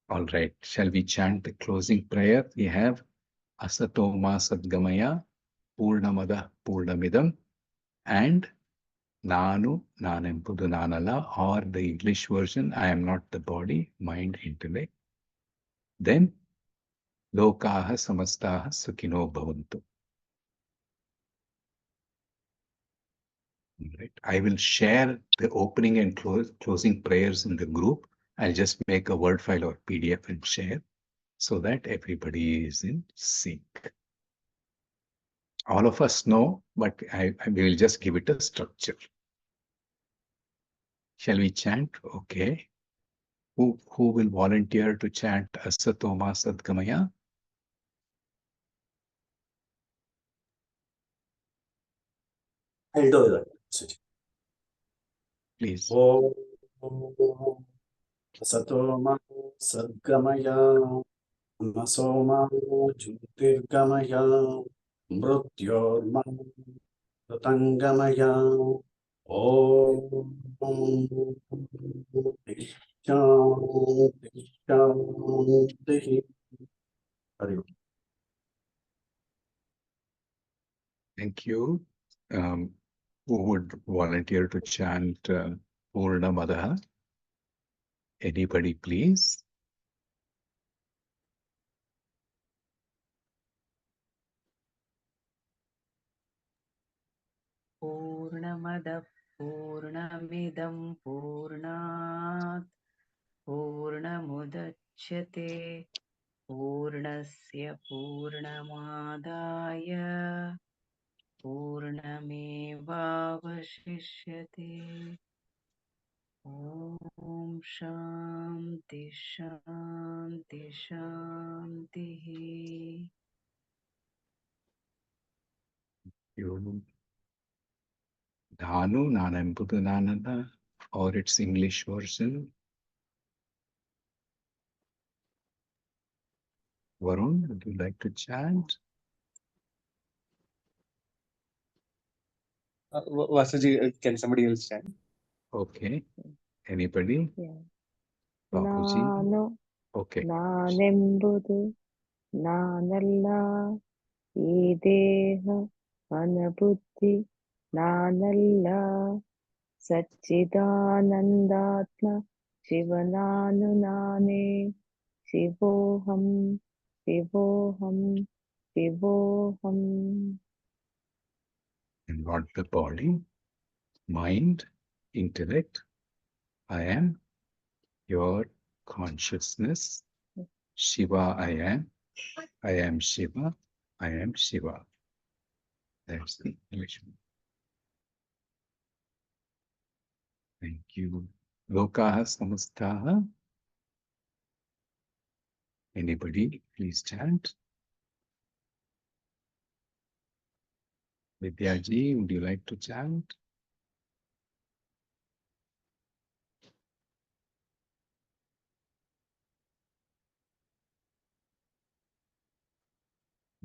All right. Shall we chant the closing prayer? We have Asatoma Sadgamaya Purnamada Purnamidam and Nanu Nanempudu Nanala, or the English version, I am not the body, mind, intellect. Then Lokaha Samastaha Sukhino Bhavantu. Right. I will share the opening and closing prayers in the group. I'll just make a Word file or PDF and share so that everybody is in sync. All of us know, but I will just give it a structure. Shall we chant? Okay. Who will volunteer to chant Asatoma Sadgamaya? I'll do that. Vasuji. Please. Om Satoma Sadgamaya Namasoma Jyotirgamaya Mrutyorma Tangamaya Om Shanti Shanti. Hari Om. Thank you. Who would volunteer to chant Purnamadaha? Anybody, please? पूर्णमदः पूर्णमिदं पूर्णात् पूर्णमुदच्यते पूर्णस्य पूर्णमादाय पूर्णमेवावशिष्यते ॐ शान्ति शान्ति शान्तिः Dhanu Nanampudu Nanana, or its English version. Varun, would you like to chant? Vasuji, can somebody else chant? Okay. Anybody? Yeah. Bapuji? Nano, Okay. nanembudu, nanalla, ideha, manabuddhi, nanalla, Satchidanandatma Shivananunane, Shivoham, Shivoham, Shivoham. And what the body, mind, intellect, I am your consciousness. Shiva, I am Shiva, I am Shiva. That's the English. Thank you. Lokaha Samastaha. Anybody, please chant. Vidyaji, would you like to chant?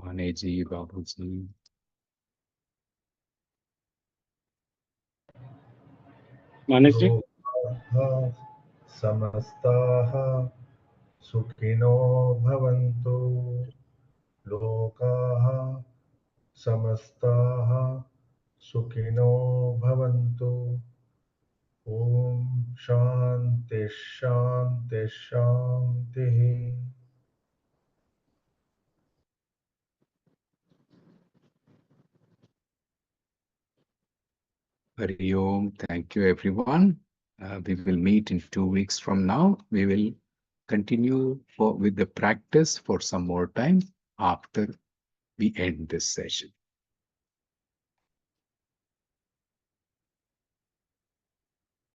Maneji, Babuji. Manishji? लोकाः समस्ताः सुखिनो भवन्तु लोकाः समस्ताः सुखिनो भवन्तु ॐ शान्ति शान्ति शान्तिः Hari Om. Thank you, everyone. We will meet in 2 weeks from now. We will continue with the practice for some more time after we end this session.